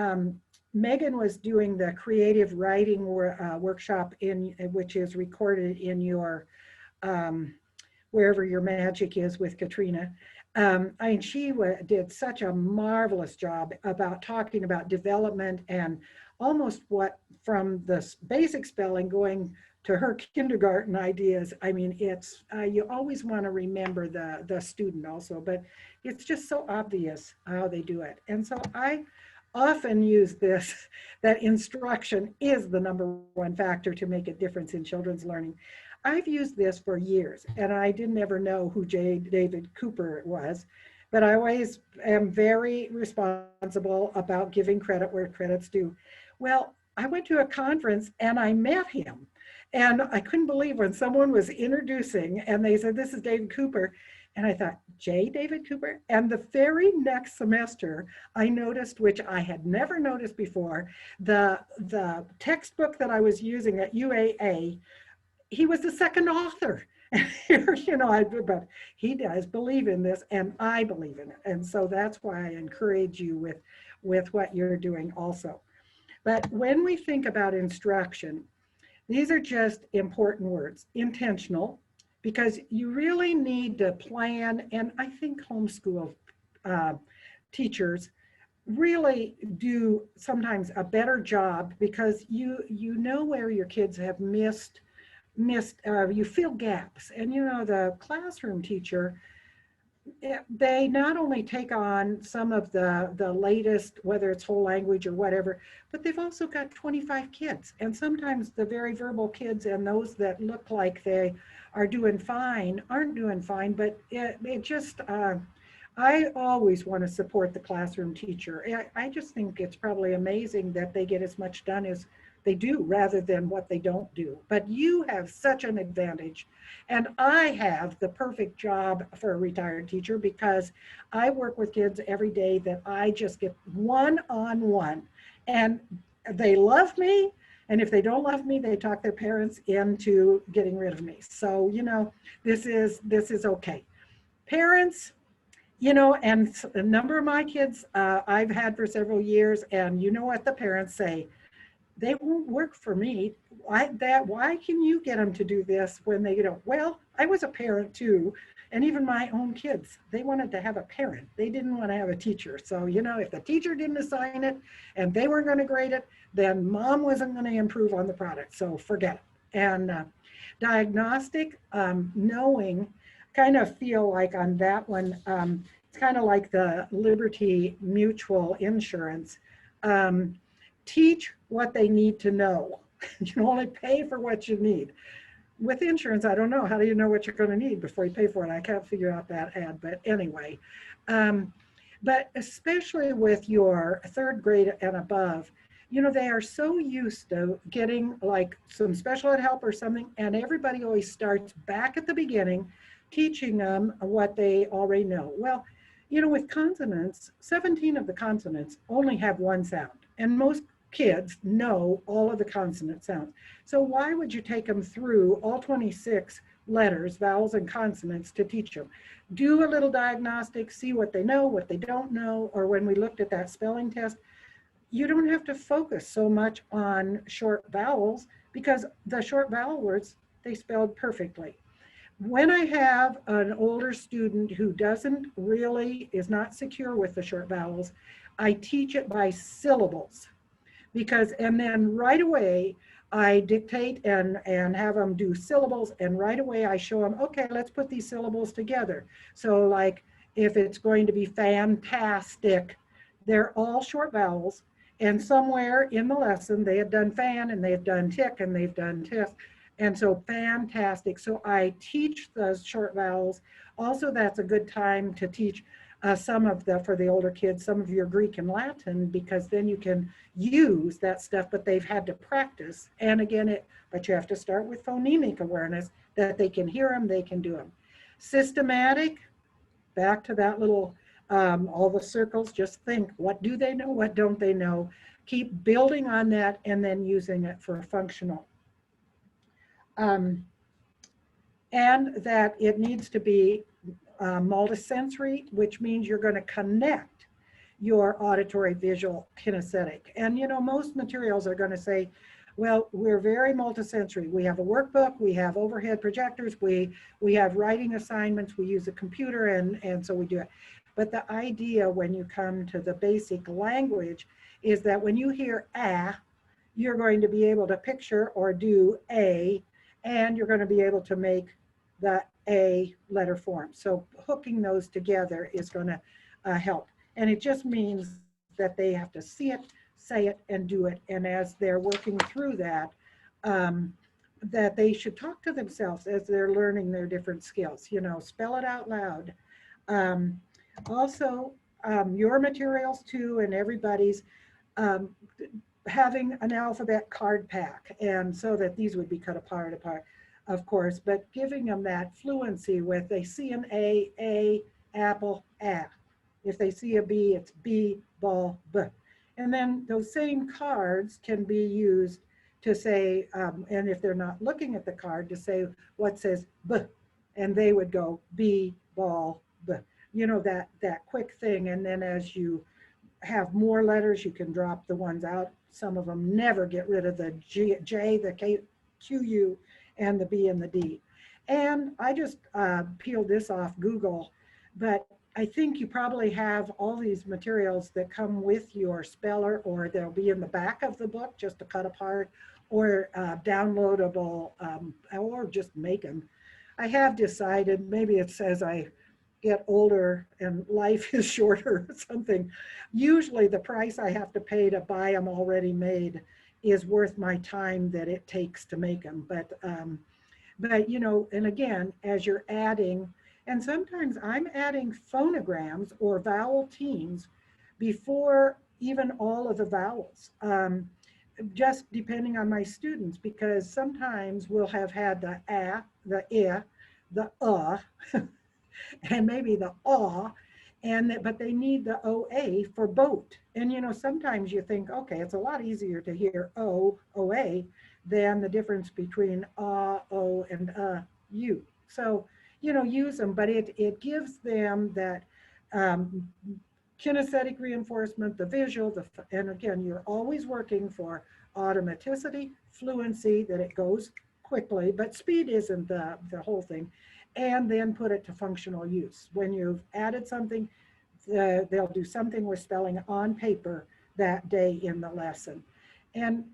Megan was doing the creative writing workshop, which is recorded in your wherever your magic is with Katrina, she did such a marvelous job about talking about development and almost what from the basic spelling going to her kindergarten ideas. I mean, it's you always want to remember the student also, but it's just so obvious how they do it. And so I often use this, that instruction is the #1 factor to make a difference in children's learning. I've used this for years, and I didn't ever know who J. David Cooper was, but I always am very responsible about giving credit where credit's due. Well, I went to a conference and I met him, and I couldn't believe when someone was introducing and they said, "This is David Cooper." And I thought, J. David Cooper? And the very next semester, I noticed, which I had never noticed before, the textbook that I was using at UAA, he was the second author. You know, but he does believe in this, and I believe in it. And so that's why I encourage you with what you're doing also. But when we think about instruction, these are just important words. Intentional, because you really need to plan, and I think homeschool uh, teachers really do sometimes a better job, because you know where your kids have missed, you fill gaps. And you know, the classroom teacher, they not only take on some of the latest, whether it's whole language or whatever, but they've also got 25 kids. And sometimes the very verbal kids and those that look like they are doing fine aren't doing fine. But it just, I always want to support the classroom teacher. I just think it's probably amazing that they get as much done as they do rather than what they don't do. But you have such an advantage. And I have the perfect job for a retired teacher, because I work with kids every day that I just get one-on-one. And they love me. And if they don't love me, they talk their parents into getting rid of me. So, you know, this is okay. Parents, you know, and a number of my kids I've had for several years, and you know what the parents say? They won't work for me. Why can you get them to do this when they don't? Well, I was a parent too, and even my own kids, they wanted to have a parent. They didn't want to have a teacher. So, you know, if the teacher didn't assign it and they weren't going to grade it, then mom wasn't going to improve on the product. So forget it. And diagnostic, knowing, kind of feel like on that one, it's kind of like the Liberty Mutual Insurance. Um, Teach what they need to know. You only pay for what you need. With insurance, I don't know. How do you know what you're going to need before you pay for it? I can't figure out that ad, but anyway. Um, but especially with your third grade and above, you know, they are so used to getting like some special ed help or something, and everybody always starts back at the beginning, teaching them what they already know. Well, you know, with consonants, 17 of the consonants only have one sound, and most kids know all of the consonant sounds. So why would you take them through all 26 letters, vowels, and consonants to teach them? Do a little diagnostic, see what they know, what they don't know, or when we looked at that spelling test, you don't have to focus so much on short vowels, because the short vowel words, they spelled perfectly. When I have an older student who is not secure with the short vowels, I teach it by syllables, because, and then right away I dictate and have them do syllables, and right away I show them, okay, let's put these syllables together. So like if it's going to be fantastic, they're all short vowels, and somewhere in the lesson they had done fan and they had done tick and they've done tiff. And so fantastic. So I teach those short vowels. Also, that's a good time to teach some of for the older kids, some of your Greek and Latin, because then you can use that stuff, but they've had to practice. And again, but you have to start with phonemic awareness, that they can hear them, they can do them. Systematic, back to that little, all the circles, just think, what do they know, what don't they know? Keep building on that and then using it for functional. And that it needs to be multisensory, which means you're going to connect your auditory, visual, kinesthetic. And you know, most materials are going to say, well, we're very multisensory. We have a workbook, we have overhead projectors, we have writing assignments, we use a computer, and so we do it. But the idea when you come to the basic language is that when you hear you're going to be able to picture or do a, and you're going to be able to make the a letter form. So hooking those together is going to help. And it just means that they have to see it, say it, and do it. And as they're working through that, that they should talk to themselves as they're learning their different skills. You know, spell it out loud. Also, your materials too, and everybody's, having an alphabet card pack, and so that these would be cut apart, of course, but giving them that fluency with, they see an A, apple, a. If they see a B, it's B, ball, B. And then those same cards can be used to say, and if they're not looking at the card, to say what says B, and they would go B, ball, B, that quick thing. And then as you have more letters, you can drop the ones out. Some of them never get rid of the J, the K, Q, U, and the B and the D. And I just peeled this off Google, but I think you probably have all these materials that come with your speller, or they'll be in the back of the book just to cut apart, or downloadable, or just make them. I have decided, maybe it's as I get older and life is shorter or something, usually the price I have to pay to buy them already made is worth my time that it takes to make them. But and again, as you're adding, and sometimes I'm adding phonograms or vowel teams before even all of the vowels, just depending on my students, because sometimes we'll have had the a, the I, the and maybe the aw, but they need the OA for boat. And sometimes you think, okay, it's a lot easier to hear OA than the difference between O, and U. So, use them, but it gives them that kinesthetic reinforcement, the visual, and again, you're always working for automaticity, fluency, that it goes quickly, but speed isn't the whole thing. And then put it to functional use. When you've added something, they'll do something with spelling on paper that day in the lesson. And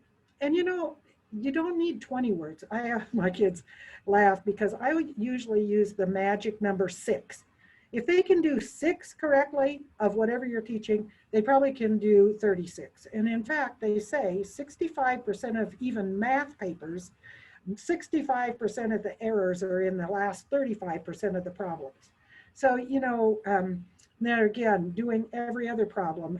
you don't need 20 words. I have my kids laugh because I would usually use the magic number 6. If they can do 6 correctly of whatever you're teaching, they probably can do 36. And in fact, they say 65% of even math papers, 65% of the errors are in the last 35% of the problems. So, there again, doing every other problem,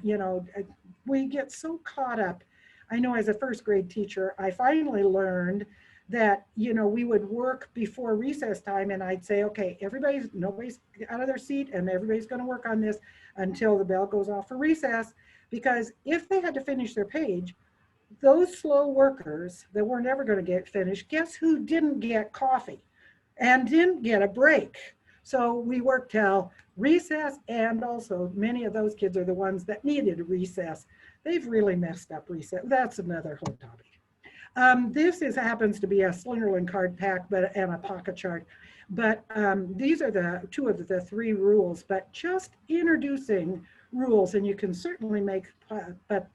we get so caught up. I know as a first grade teacher, I finally learned that, we would work before recess time, and I'd say, okay, nobody's out of their seat, and everybody's going to work on this until the bell goes off for recess, because if they had to finish their page, those slow workers that were never going to get finished, guess who didn't get coffee and didn't get a break? So we worked till recess, and also many of those kids are the ones that needed a recess. They've really messed up recess. That's another whole topic. This happens to be a Slingerland card pack, and a pocket chart. But these are the 2 of the 3 rules, but just introducing rules, and you can certainly make, but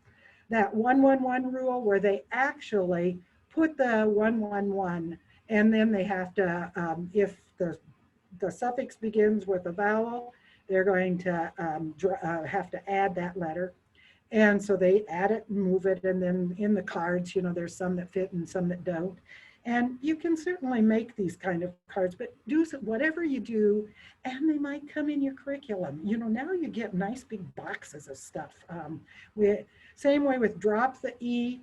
that 1-1-1 rule where they actually put the 1-1-1, and then they have to, if the suffix begins with a vowel, they're going to have to add that letter. And so they add it, move it, and then in the cards, there's some that fit and some that don't. And you can certainly make these kind of cards, but do whatever you do, and they might come in your curriculum. Now you get nice big boxes of stuff. Same way with drop the E.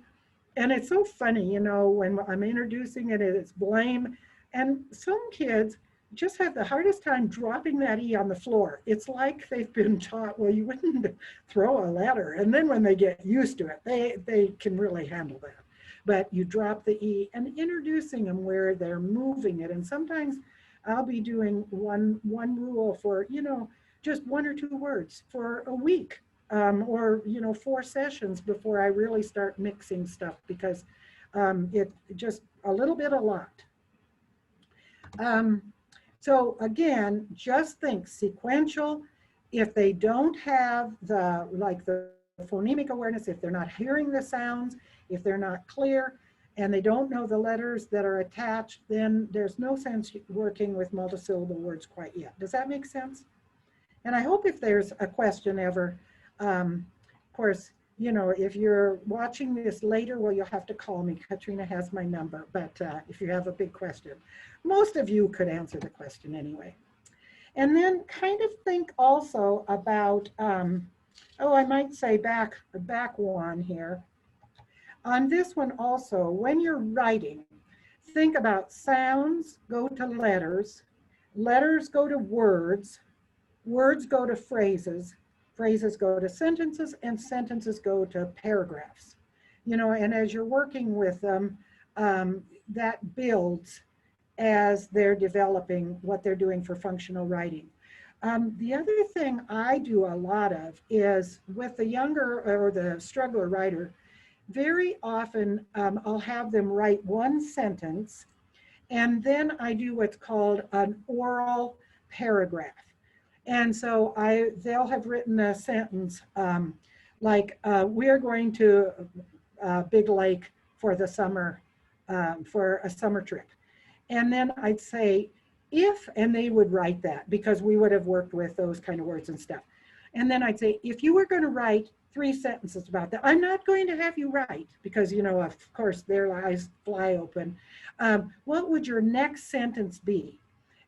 And it's so funny, when I'm introducing it, it's blame. And some kids just have the hardest time dropping that E on the floor. It's like they've been taught, well, you wouldn't throw a letter. And then when they get used to it, they can really handle that. But you drop the E and introducing them where they're moving it. And sometimes I'll be doing one rule for, just 1 or 2 words for a week, or 4 sessions before I really start mixing stuff, because it just a little bit a lot. So again, just think sequential. If they don't have the phonemic awareness, if they're not hearing the sounds, if they're not clear, and they don't know the letters that are attached, then there's no sense working with multisyllable words quite yet. Does that make sense? And I hope if there's a question ever, of course, if you're watching this later, well, you'll have to call me. Katrina has my number, but if you have a big question, most of you could answer the question anyway. And then kind of think also about, I might say back one here. On this one also, when you're writing, think about sounds go to letters, letters go to words, words go to phrases, phrases go to sentences, and sentences go to paragraphs. And as you're working with them, that builds. as they're developing what they're doing for functional writing. The other thing I do a lot of is with the younger or the struggler writer, very often I'll have them write one sentence, and then I do what's called an oral paragraph. And so they'll have written a sentence like, we're going to Big Lake for the summer, for a summer trip. And then I'd say, if, and they would write that because we would have worked with those kind of words and stuff. And then I'd say, if you were going to write 3 sentences about that, I'm not going to have you write because, you know, of course, their eyes fly open. What would your next sentence be?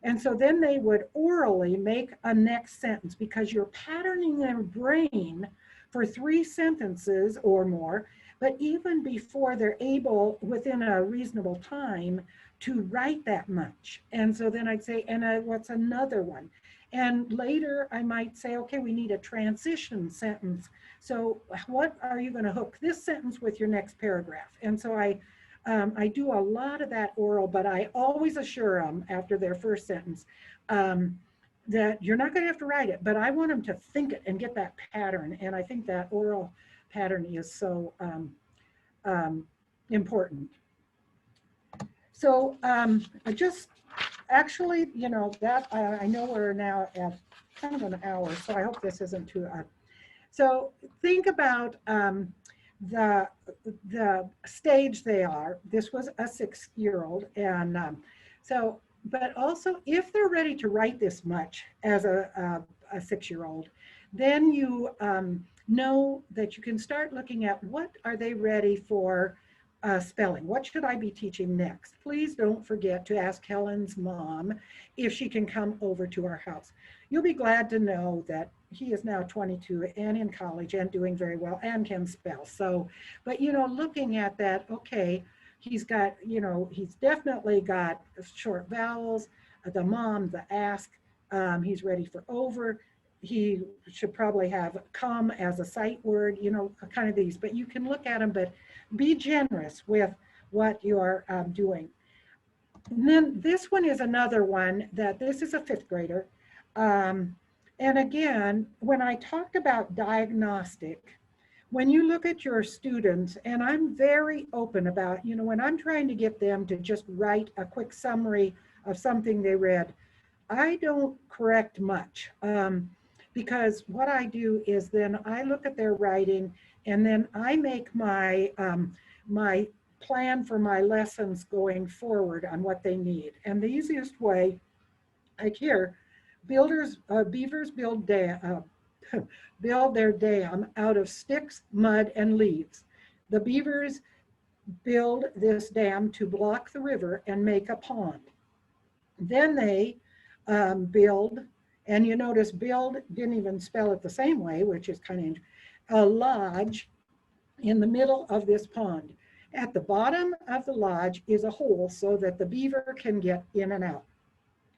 And so then they would orally make a next sentence because you're patterning their brain for 3 sentences or more, but even before they're able, within a reasonable time, to write that much. And so then I'd say, and what's another one? And later I might say, okay, we need a transition sentence. So what are you going to hook this sentence with your next paragraph? And so I do a lot of that oral, but I always assure them after their first sentence that you're not going to have to write it, but I want them to think it and get that pattern. And I think that oral pattern is so important. So I just actually, you know, that I know we're now at kind of an hour, so I hope this isn't too. So think about the stage they are. This was a 6-year-old, and so, but also if they're ready to write this much as a 6-year-old, then you know that you can start looking at what are they ready for. Spelling. What should I be teaching next? Please don't forget to ask Helen's mom if she can come over to our house. You'll be glad to know that he is now 22 and in college and doing very well and can spell. So, but you know, looking at that, okay, he's got, you know, he's definitely got short vowels, the mom, the ask, he's ready for over. He should probably have come as a sight word, you know, kind of these, but you can look at them, but be generous with what you're doing. And then this one is another one that this is a 5th grader. And again, when I talked about diagnostic, when you look at your students, and I'm very open about, you know, when I'm trying to get them to just write a quick summary of something they read, I don't correct much. Because what I do is then I look at their writing and then I make my my plan for my lessons going forward on what they need. And the easiest way, like here, beavers build build their dam out of sticks, mud, and leaves. The beavers build this dam to block the river and make a pond. Then they build, and you notice build didn't even spell it the same way, which is kind of a lodge in the middle of this pond. At the bottom of the lodge is a hole so that the beaver can get in and out.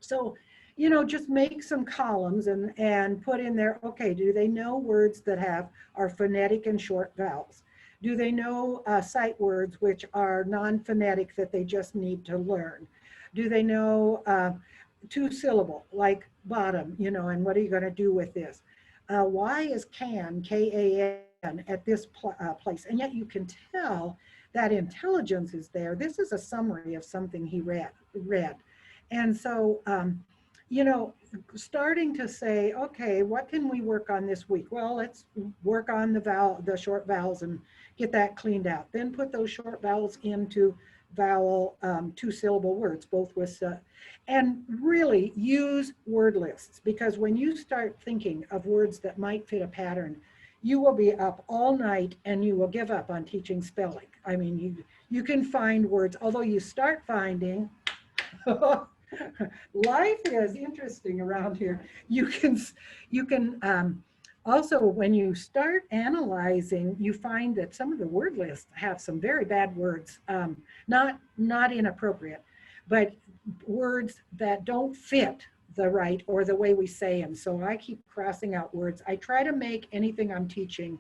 So, you know, just make some columns and put in there, okay, do they know words that are phonetic and short vowels? Do they know sight words which are non-phonetic that they just need to learn? Do they know 2-syllable, like bottom, you know, and what are you going to do with this? Why is can, K-A-N, at this place? And yet you can tell that intelligence is there. This is a summary of something he read. And so, you know, starting to say, okay, what can we work on this week? Well, let's work on the short vowels and get that cleaned out. Then put those short vowels into vowel 2-syllable words, both with, and really use word lists, because when you start thinking of words that might fit a pattern, you will be up all night and you will give up on teaching spelling. I mean, you can find words, although you start finding, life is interesting around here. You can also, when you start analyzing, you find that some of the word lists have some very bad words, not inappropriate, but words that don't fit the right or the way we say them. So I keep crossing out words. I try to make anything I'm teaching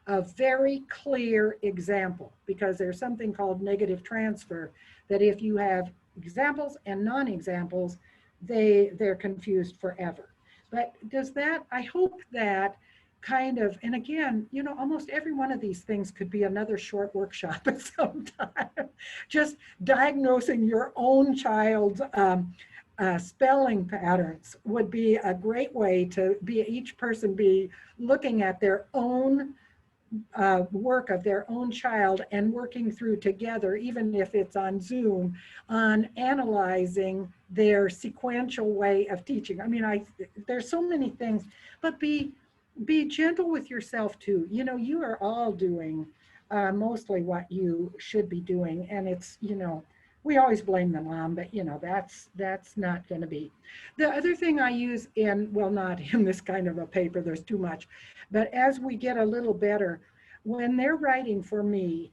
a very clear example, because there's something called negative transfer, that if you have examples and non-examples, they're confused forever. But does that, I hope that kind of, and again, almost every one of these things could be another short workshop at some time. Just diagnosing your own child's spelling patterns would be a great way to be each person be looking at their own work of their own child and working through together, even if it's on Zoom, on analyzing their sequential way of teaching. I mean, there's so many things, but be gentle with yourself too. You are all doing mostly what you should be doing, and it's we always blame the mom, but that's not going to be. The other thing I use well, not in this kind of a paper, there's too much, but as we get a little better, when they're writing for me,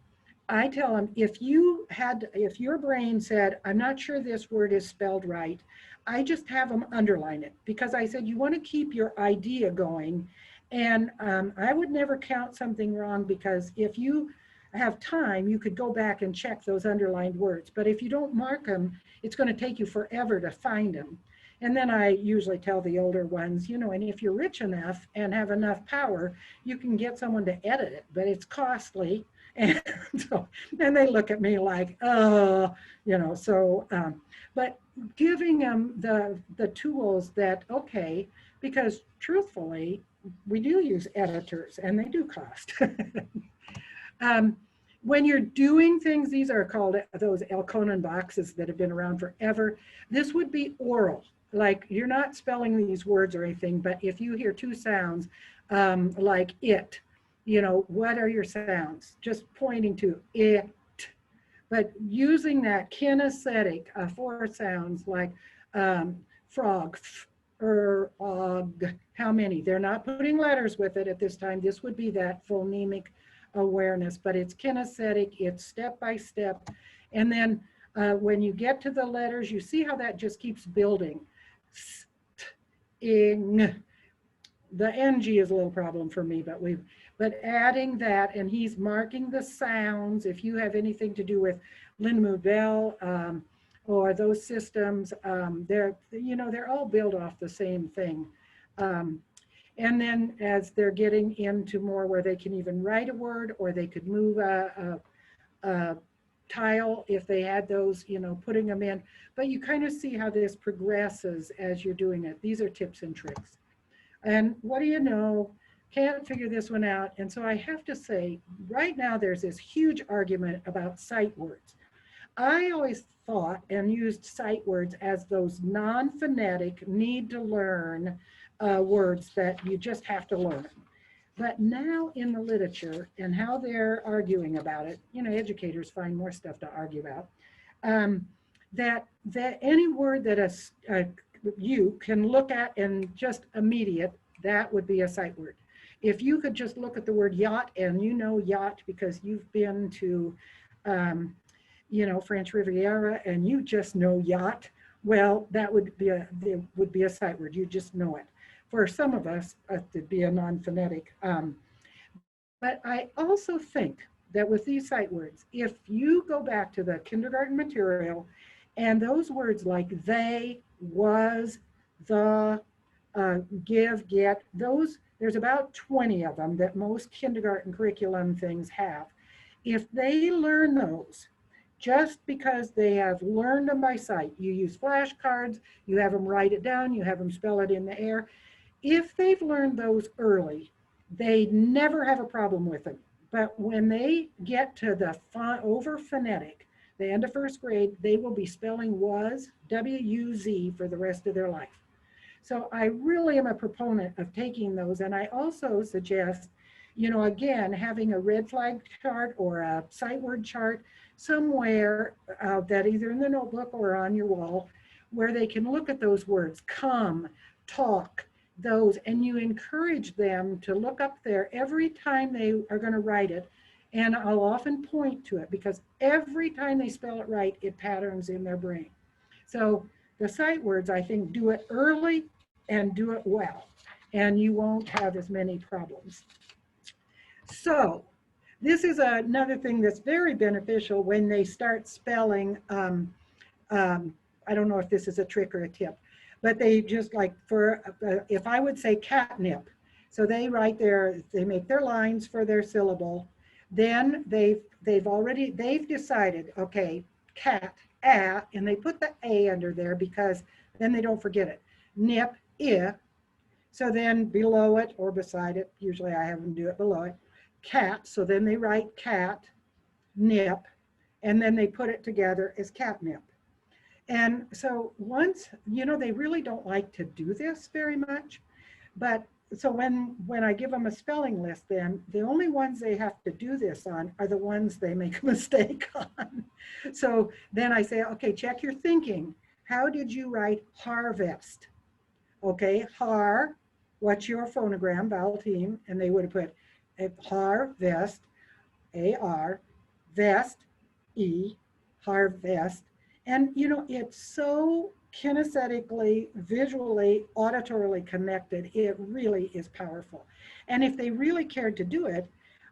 I tell them, if your brain said, I'm not sure this word is spelled right, I just have them underline it, because I said, you want to keep your idea going. And I would never count something wrong, because if you have time, you could go back and check those underlined words. But if you don't mark them, it's going to take you forever to find them. And then I usually tell the older ones, and if you're rich enough and have enough power, you can get someone to edit it, but it's costly. And then they look at me like, oh, but giving them the tools that, okay, because truthfully, we do use editors and they do cost. When you're doing things, these are called those Elkonin boxes that have been around forever. This would be oral. Like, you're not spelling these words or anything, but if you hear two sounds, like it, what are your sounds? Just pointing to it. But using that kinesthetic 4 sounds like frog, og, how many? They're not putting letters with it at this time. This would be that phonemic awareness, but it's kinesthetic, it's step by step. And then when you get to the letters, you see how that just keeps building. Ing. The ng is a little problem for me, but adding that, and he's marking the sounds. If you have anything to do with Lindenwood Bell or those systems, they're all built off the same thing. And then as they're getting into more where they can even write a word, or they could move a tile if they had those, putting them in. But you kind of see how this progresses as you're doing it. These are tips and tricks. And what do you know? Can't figure this one out. And so I have to say, right now there's this huge argument about sight words. I always thought and used sight words as those non-phonetic, need to learn words that you just have to learn. But now in the literature and how they're arguing about it, educators find more stuff to argue about, that any word that you can look at and just immediate, that would be a sight word. If you could just look at the word yacht and yacht because you've been to French Riviera and you just know yacht, well, that would be a sight word. You just know it. For some of us, it'd be a non-phonetic. But I also think that with these sight words, if you go back to the kindergarten material and those words like they, was, the, give, get, those, there's about 20 of them that most kindergarten curriculum things have. If they learn those, just because they have learned them by sight, you use flashcards, you have them write it down, you have them spell it in the air. If they've learned those early, they never have a problem with them. But when they get to the over phonetic, the end of first grade, they will be spelling was, W-U-Z, for the rest of their life. So I really am a proponent of taking those. And I also suggest, again, having a red flag chart or a sight word chart somewhere that either in the notebook or on your wall, where they can look at those words, come, talk, those, and you encourage them to look up there every time they are going to write it. And I'll often point to it because every time they spell it right, it patterns in their brain. So the sight words, I think, do it early and do it well, and you won't have as many problems. So this is another thing that's very beneficial when they start spelling I don't know if this is a trick or a tip, but they just like for, if I would say catnip, so they write they make their lines for their syllable, then they've decided, okay, cat, and they put the A under there because then they don't forget it. Nip, I. So then below it or beside it, usually I have them do it below it, cat. So then they write cat, nip, and then they put it together as catnip. And so once, they really don't like to do this very much, but so when I give them a spelling list, then the only ones they have to do this on are the ones they make a mistake on. So then I say, okay, check your thinking. How did you write harvest? Okay, har, what's your phonogram, vowel team? And they would have put harvest, A-R, vest, E, harvest. And it's so kinesthetically, visually, auditorily connected. It really is powerful. And if they really cared to do it,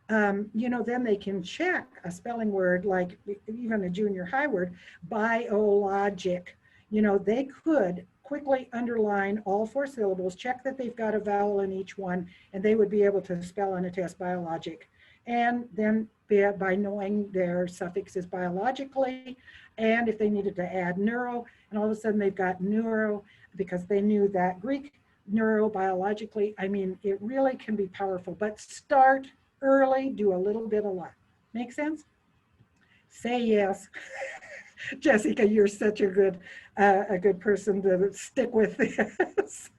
then they can check a spelling word, like even a junior high word, biologic. They could quickly underline all 4 syllables, check that they've got a vowel in each one, and they would be able to spell on a test biologic. And then by knowing their suffixes biologically, and if they needed to add neuro, and all of a sudden they've got neuro because they knew that Greek neurobiologically. I mean, it really can be powerful, but start early, do a little bit a lot. Make sense? Say yes. Jessica, you're such a good person to stick with this.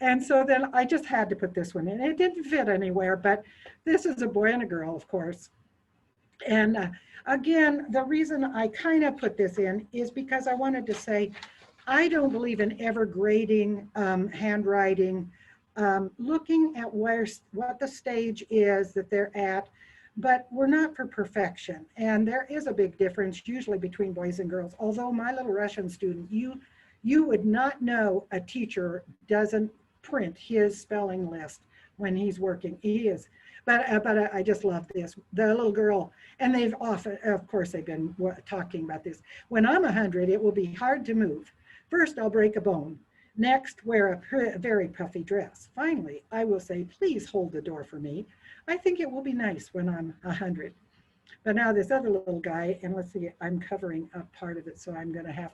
And so then I just had to put this one in. It didn't fit anywhere, but this is a boy and a girl, of course. And again, the reason I kind of put this in is because I wanted to say, I don't believe in ever grading handwriting, looking at what the stage is that they're at, but we're not for perfection. And there is a big difference usually between boys and girls. Although my little Russian student, you would not know a teacher doesn't print his spelling list when he's working. He is. But I just love this. The little girl, and they've often, of course, they've been talking about this. When I'm 100, it will be hard to move. First, I'll break a bone. Next, wear a very puffy dress. Finally, I will say, please hold the door for me. I think it will be nice when I'm 100. But now this other little guy, and let's see, I'm covering up part of it, so I'm going to have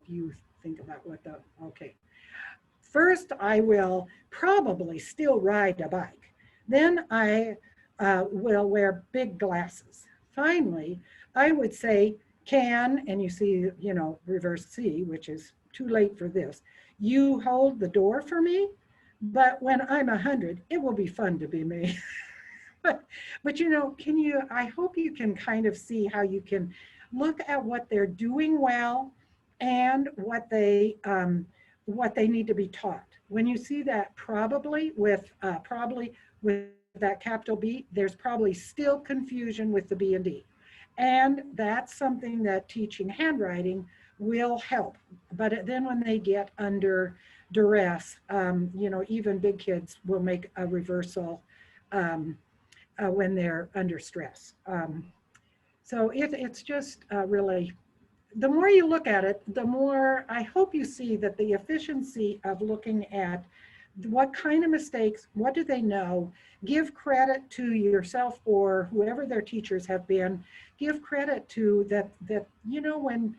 you think about okay. First, I will probably still ride a bike. Then I will wear big glasses. Finally, I would say can, and you see, reverse C, which is too late for this. You hold the door for me, but when I'm 100, it will be fun to be me. but I hope you can kind of see how you can look at what they're doing well and what they need to be taught. When you see that probably with that capital B, there's probably still confusion with the B and D. And that's something that teaching handwriting will help. But then when they get under duress, even big kids will make a reversal when they're under stress. So it's just really, the more you look at it, the more I hope you see that the efficiency of looking at what kind of mistakes, what do they know, give credit to yourself or whoever their teachers have been, give credit to that when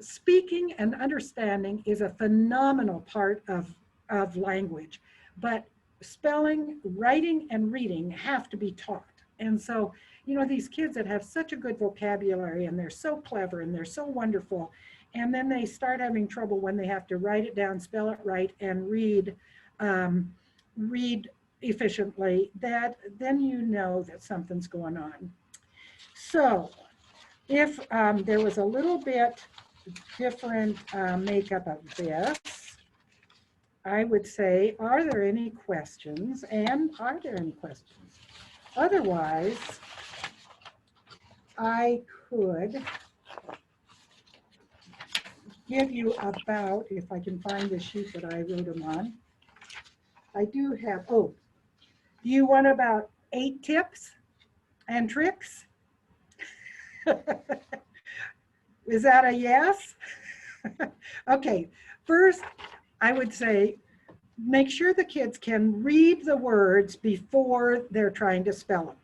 speaking and understanding is a phenomenal part of language, but spelling, writing, and reading have to be taught. And so, these kids that have such a good vocabulary and they're so clever and they're so wonderful, and then they start having trouble when they have to write it down, spell it right, and read efficiently, that then that something's going on. So if there was a little bit different makeup of this, I would say, are there any questions? And are there any questions? Otherwise, I could give you about, if I can find the sheet that I wrote them on. I do have, do you want about 8 tips and tricks? Is that a yes? Okay, first, I would say make sure the kids can read the words before they're trying to spell them.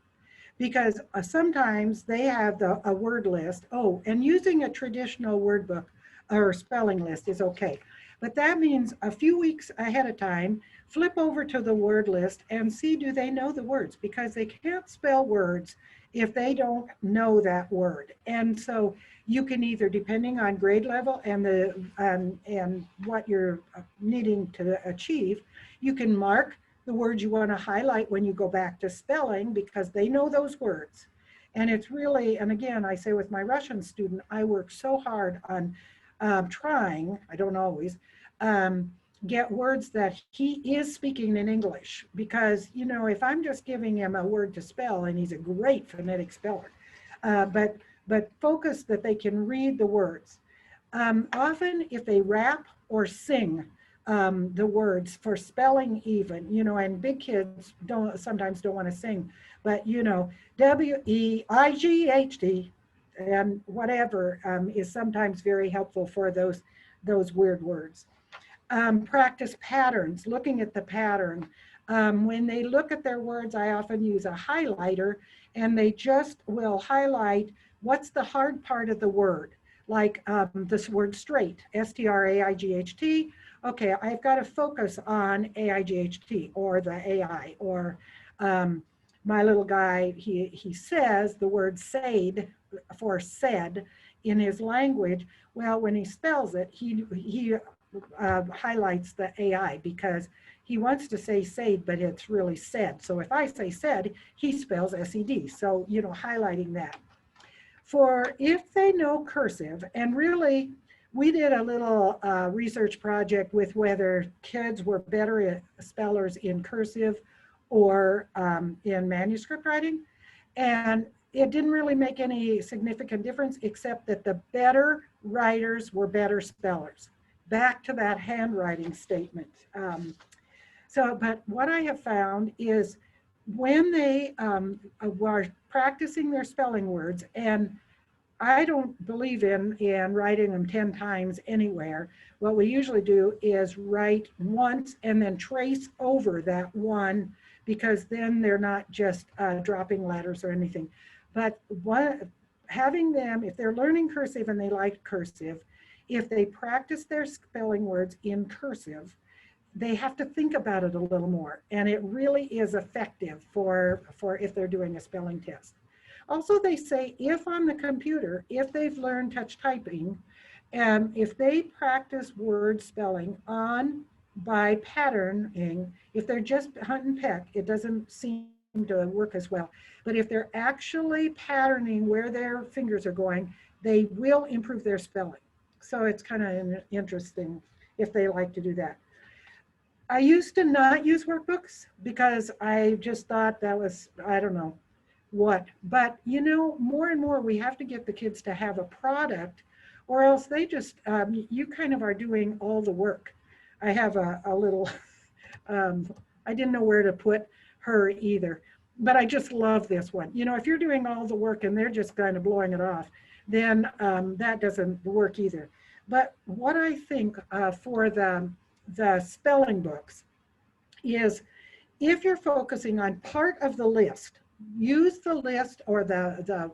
Because sometimes they have a word list. Oh, and using a traditional word book or spelling list is okay. But that means a few weeks ahead of time, flip over to the word list and see, do they know the words? Because they can't spell words if they don't know that word. And so you can either, depending on grade level and and what you're needing to achieve, you can mark the words you want to highlight when you go back to spelling because they know those words. And it's really, and again, I say with my Russian student, I work so hard on trying, I don't always, um, get words that he is speaking in English. Because, you know, if I'm just giving him a word to spell, and he's a great phonetic speller, but focus that they can read the words. Often if they rap or sing, the words for spelling even, you know, and big kids sometimes don't want to sing, but you know, WEIGHT and whatever is sometimes very helpful for those weird words. Practice patterns, looking at the pattern. When they look at their words, I often use a highlighter and they just will highlight what's the hard part of the word. Like this word straight, STRAIGHT. Okay, I've got to focus on AIGHT or the AI. Or my little guy, he says the word said for said in his language. Well, when he spells it, he highlights the AI because he wants to say said, but it's really said. So if I say said, he spells SED. So, you know, highlighting that. For if they know cursive, and really, we did a little research project with whether kids were better spellers in cursive or in manuscript writing. And it didn't really make any significant difference except that the better writers were better spellers. Back to that handwriting statement. But what I have found is when they are practicing their spelling words, and I don't believe in writing them 10 times anywhere. What we usually do is write once and then trace over that one because then they're not just dropping letters or anything. But having them, if they're learning cursive and they like cursive, if they practice their spelling words in cursive, they have to think about it a little more. And it really is effective for if they're doing a spelling test. Also, they say if on the computer, if they've learned touch typing, if they practice word spelling on by patterning, if they're just hunt and peck, it doesn't seem to work as well. But if they're actually patterning where their fingers are going, they will improve their spelling. So it's kind of interesting if they like to do that. I used to not use workbooks because I just thought that was, I don't know what. But, you know, more and more we have to get the kids to have a product or else they just, you kind of are doing all the work. I have a little, I didn't know where to put her either, but I just love this one. You know, if you're doing all the work and they're just kind of blowing it off, then that doesn't work either. But what I think for the spelling books is if you're focusing on part of the list, use the list or the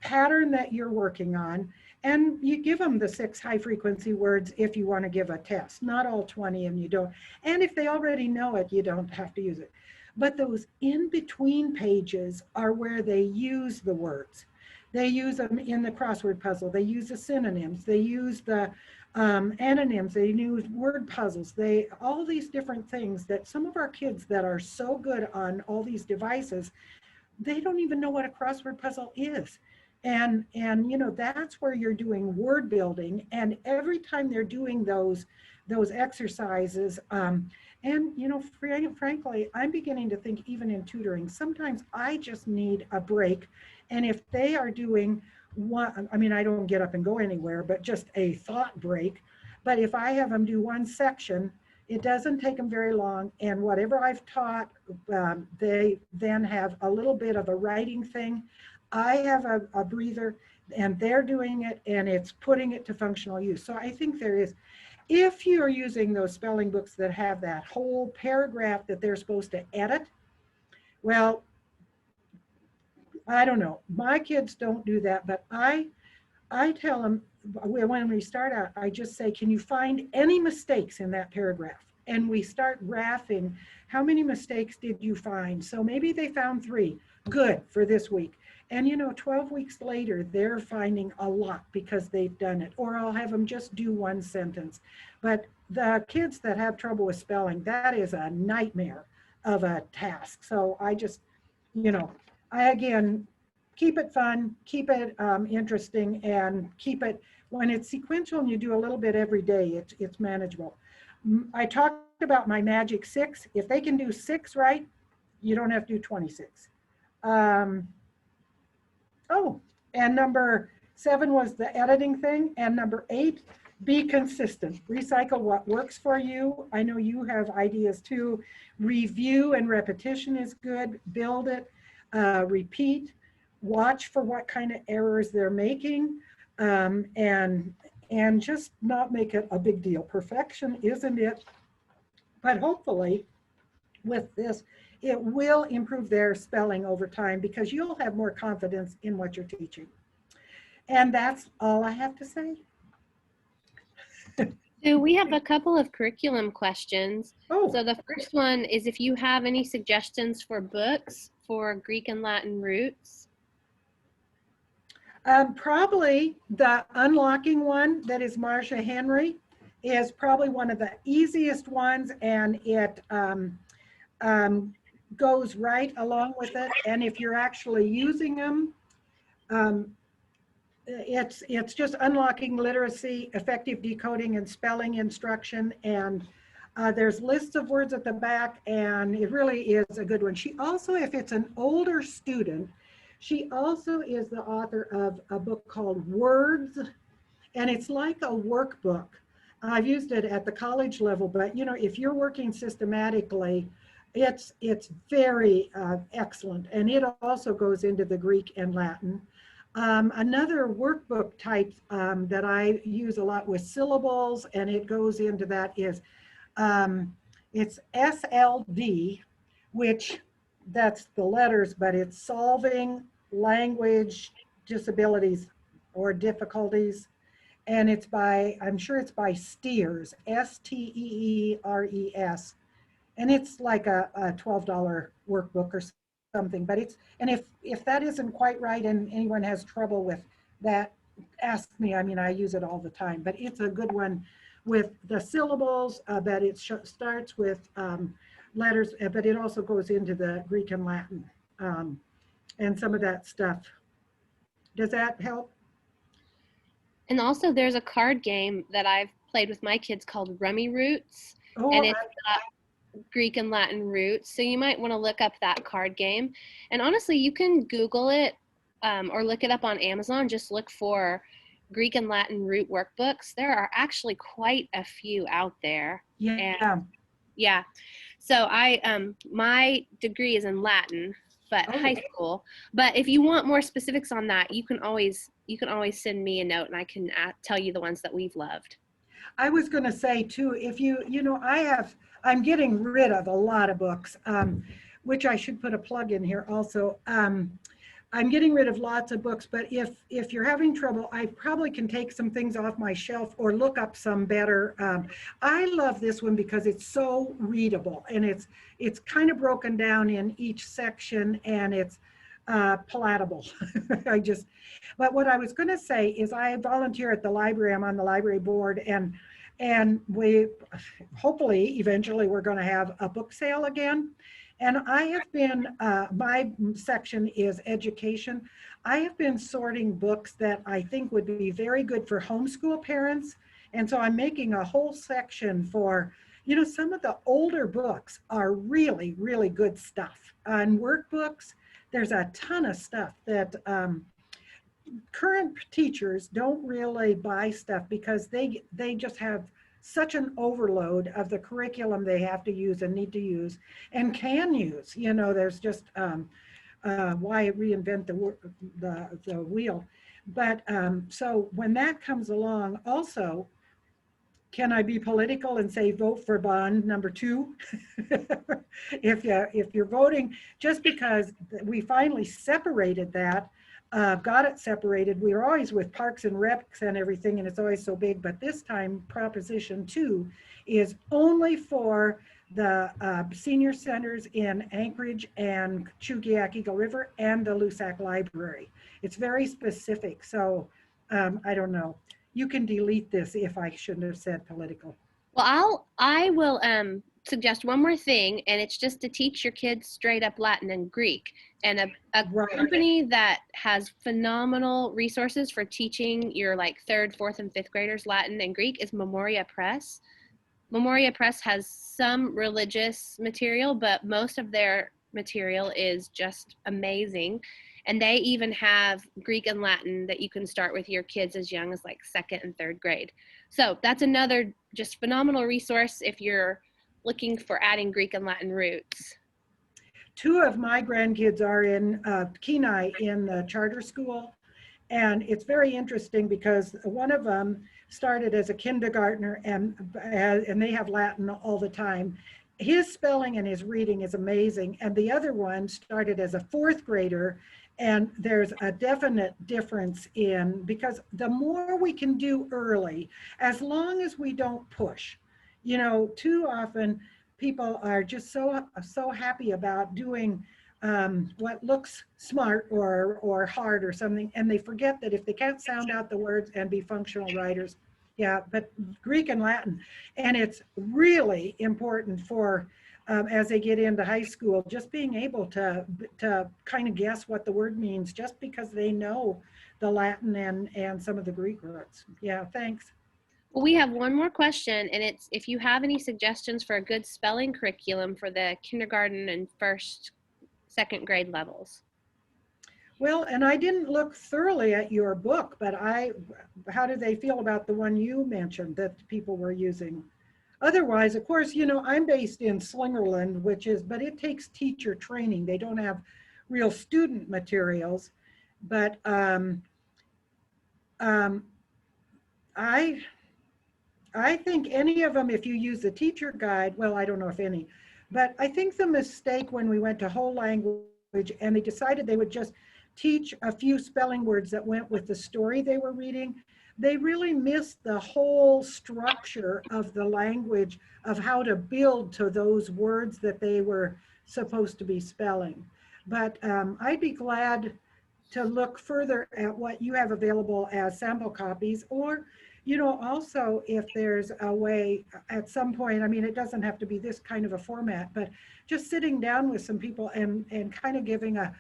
pattern that you're working on, and you give them the 6 high frequency words if you want to give a test, not all 20 and you don't. And if they already know it, you don't have to use it. But those in between pages are where they use the words. They use them in the crossword puzzle. They use the synonyms. They use the antonyms. They use word puzzles. All these different things that some of our kids that are so good on all these devices, they don't even know what a crossword puzzle is. And you know, that's where you're doing word building. And every time they're doing those exercises, and you know, frankly, I'm beginning to think even in tutoring, sometimes I just need a break. And if they are doing one, I mean, I don't get up and go anywhere, but just a thought break. But if I have them do one section, it doesn't take them very long. And whatever I've taught, they then have a little bit of a writing thing. I have a breather. and they're doing it, and it's putting it to functional use. So I think there is, if you're using those spelling books that have that whole paragraph that they're supposed to edit, well, I don't know. My kids don't do that, but I tell them when we start out, I just say, can you find any mistakes in that paragraph? And we start graphing, how many mistakes did you find? So maybe they found 3. Good for this week. And 12 weeks later, they're finding a lot because they've done it. Or I'll have them just do 1 sentence. But the kids that have trouble with spelling, that is a nightmare of a task. So I just, I again, keep it fun, keep it interesting, and keep it, when it's sequential and you do a little bit every day, it's manageable. I talked about my magic 6. If they can do 6 right, you don't have to do 26. Oh, and number 7 was the editing thing. And number 8, be consistent. Recycle what works for you. I know you have ideas too. Review and repetition is good. Build it, repeat, watch for what kind of errors they're making, and just not make it a big deal. Perfection isn't it, but hopefully with this, it will improve their spelling over time because you'll have more confidence in what you're teaching. And that's all I have to say. So we have a couple of curriculum questions. Oh, So the first one is if you have any suggestions for books for Greek and Latin roots. probably the unlocking one that is Marcia Henry is probably one of the easiest ones, and it goes right along with it. And if you're actually using them, it's just unlocking literacy, effective decoding and spelling instruction. And there's lists of words at the back, and it really is a good one. She also, if it's an older student, she also is the author of a book called Words, and it's like a workbook. I've used it at the college level, but if you're working systematically, it's very excellent. And it also goes into the Greek and Latin. Another workbook type that I use a lot with syllables, and it goes into that, is it's SLD, which that's the letters, but it's solving language disabilities or difficulties. And it's by, I'm sure it's by Steers, Steers. And it's like a $12 workbook or something, but it's, and if that isn't quite right and anyone has trouble with that, ask me. I mean, I use it all the time, but it's a good one with the syllables, that it starts with letters, but it also goes into the Greek and Latin and some of that stuff. Does that help? And also there's a card game that I've played with my kids called Rummy Roots. Oh, And it's Greek and Latin roots. So you might want to look up that card game. And honestly, you can Google it or look it up on Amazon. Just look for Greek and Latin root workbooks. There are actually quite a few out there. yeah. And, yeah. So my degree is in Latin, but high school. But if you want more specifics on that, you can always send me a note, and I can tell you the ones that we've loved. I was going to say too, if I'm getting rid of a lot of books, which I should put a plug in here also. I'm getting rid of lots of books, but if you're having trouble, I probably can take some things off my shelf or look up some better. I love this one because it's so readable, and it's kind of broken down in each section, and it's palatable. But what I was going to say is I volunteer at the library. I'm on the library board, and we hopefully eventually we're going to have a book sale again. And I have been, my section is education. I have been sorting books that I think would be very good for homeschool parents. And so I'm making a whole section for, some of the older books are really, really good stuff. On workbooks, there's a ton of stuff that current teachers don't really buy stuff because they just have such an overload of the curriculum they have to use and need to use and can use. There's just why reinvent the wheel. But so when that comes along, also, can I be political and say vote for bond number 2? If you're voting, just because we finally separated that, got it separated. We were always with parks and recs and everything, and it's always so big. But this time, Proposition 2 is only for the senior centers in Anchorage and Chugiak Eagle River and the Lusac Library. It's very specific. So I don't know. You can delete this if I shouldn't have said political. Well, I will suggest one more thing, and it's just to teach your kids straight up Latin and Greek. And a Right. company that has phenomenal resources for teaching your like third, fourth, and fifth graders Latin and Greek is Memoria Press. Memoria Press has some religious material, but most of their material is just amazing. And they even have Greek and Latin that you can start with your kids as young as like second and third grade. So that's another just phenomenal resource if you're looking for adding Greek and Latin roots. 2 of my grandkids are in Kenai in the charter school. And it's very interesting because one of them started as a kindergartner and they have Latin all the time. His spelling and his reading is amazing. And the other one started as a 4th grader. And there's a definite difference in, because the more we can do early, as long as we don't push, you know, too often people are just so happy about doing what looks smart or hard or something, and they forget that if they can't sound out the words and be functional writers, yeah, but Greek and Latin, and it's really important for as they get into high school, just being able to kind of guess what the word means, just because they know the Latin and some of the Greek roots. Yeah, thanks. Well, we have one more question, and it's if you have any suggestions for a good spelling curriculum for the kindergarten and first, second grade levels. Well, and I didn't look thoroughly at your book, but how do they feel about the one you mentioned that people were using? Otherwise, of course, you know, I'm based in Slingerland, but it takes teacher training. They don't have real student materials, but um, I think any of them, if you use the teacher guide, well, I don't know if any, but I think the mistake when we went to whole language and they decided they would just teach a few spelling words that went with the story they were reading, they really missed the whole structure of the language of how to build to those words that they were supposed to be spelling. But I'd be glad to look further at what you have available as sample copies, or, you know, also if there's a way at some point, I mean, it doesn't have to be this kind of a format, but just sitting down with some people and kind of giving a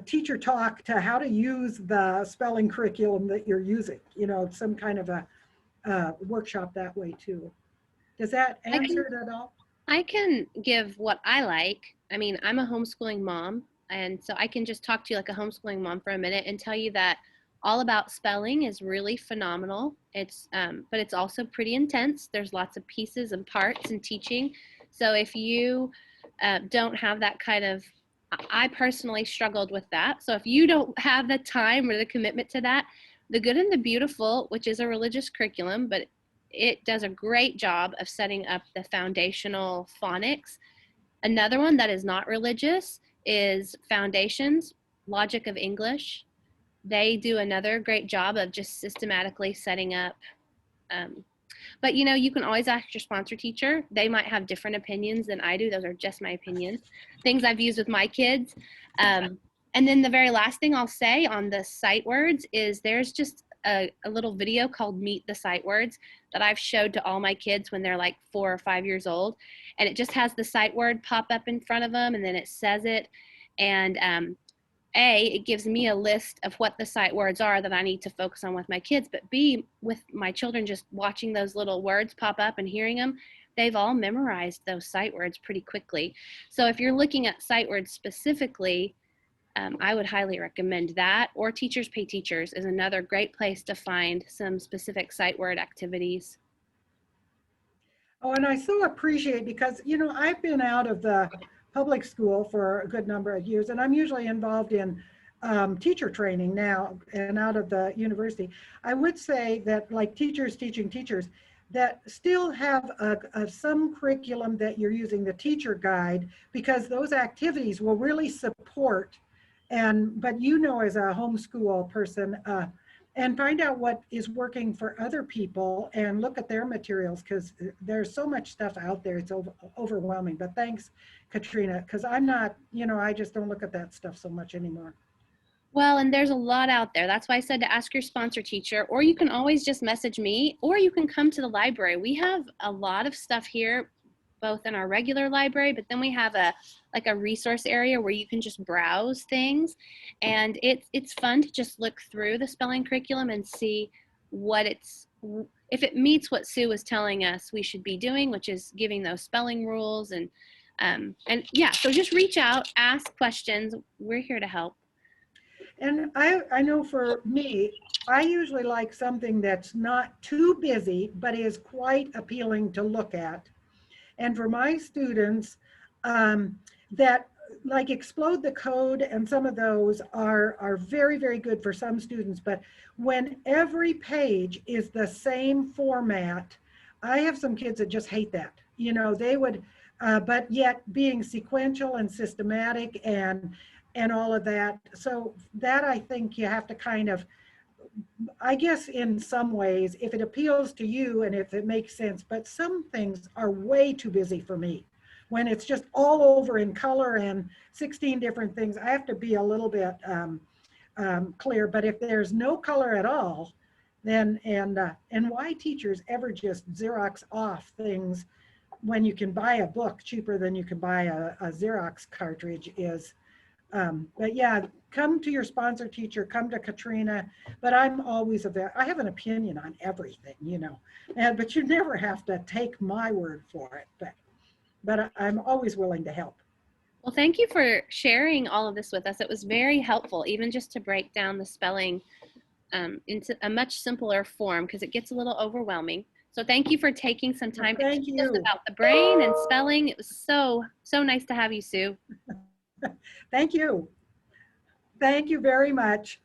teacher talk to how to use the spelling curriculum that you're using, you know, some kind of a workshop that way too. Does that answer it at all? I can give what I like. I mean, I'm a homeschooling mom, and so I can just talk to you like a homeschooling mom for a minute and tell you that All About Spelling is really phenomenal. But it's also pretty intense. There's lots of pieces and parts and teaching. So if you don't have that kind of, I personally struggled with that. So if you don't have the time or the commitment to that, The Good and the Beautiful, which is a religious curriculum, but it does a great job of setting up the foundational phonics. Another one that is not religious is Foundations, Logic of English. They do another great job of just systematically setting up. But you know, you can always ask your sponsor teacher. They might have different opinions than I do. Those are just my opinions. Things I've used with my kids. And then the very last thing I'll say on the sight words is there's just a little video called Meet the Sight Words that I've showed to all my kids when they're like 4 or 5 years old. And it just has the sight word pop up in front of them and then it says it. And it gives me a list of what the sight words are that I need to focus on with my kids. But B, with my children just watching those little words pop up and hearing them, they've all memorized those sight words pretty quickly. So if you're looking at sight words specifically, I would highly recommend that. Or Teachers Pay Teachers is another great place to find some specific sight word activities. Oh, and I so appreciate, because, you know, I've been out of the public school for a good number of years, and I'm usually involved in teacher training now and out of the university. I would say that like teachers teaching teachers that still have some curriculum that you're using the teacher guide, because those activities will really support. And but you know, as a homeschool person, and find out what is working for other people and look at their materials, because there's so much stuff out there. It's overwhelming. But thanks, Katrina, because I'm not, I just don't look at that stuff so much anymore. Well, and there's a lot out there. That's why I said to ask your sponsor teacher, or you can always just message me, or you can come to the library. We have a lot of stuff here, both in our regular library, but then we have a resource area where you can just browse things. And it's fun to just look through the spelling curriculum and see if it meets what Sue was telling us we should be doing, which is giving those spelling rules and yeah, so just reach out, ask questions. We're here to help. And I know for me, I usually like something that's not too busy, but is quite appealing to look at. And for my students, that like Explode the Code and some of those are very, very good for some students. But when every page is the same format, I have some kids that just hate that. They would, but yet being sequential and systematic and all of that. So that I think you have to kind of, I guess in some ways, if it appeals to you and if it makes sense, but some things are way too busy for me. When it's just all over in color and 16 different things, I have to be a little bit clear. But if there's no color at all, then, and why teachers ever just Xerox off things when you can buy a book cheaper than you can buy a Xerox cartridge is, but yeah, come to your sponsor teacher, come to Katrina, but I'm always I have an opinion on everything, but you never have to take my word for it, but I'm always willing to help. Well, thank you for sharing all of this with us. It was very helpful, even just to break down the spelling into a much simpler form, because it gets a little overwhelming. So thank you for taking some time to teach us about the brain and spelling. It was so nice to have you, Sue. Thank you. Thank you very much.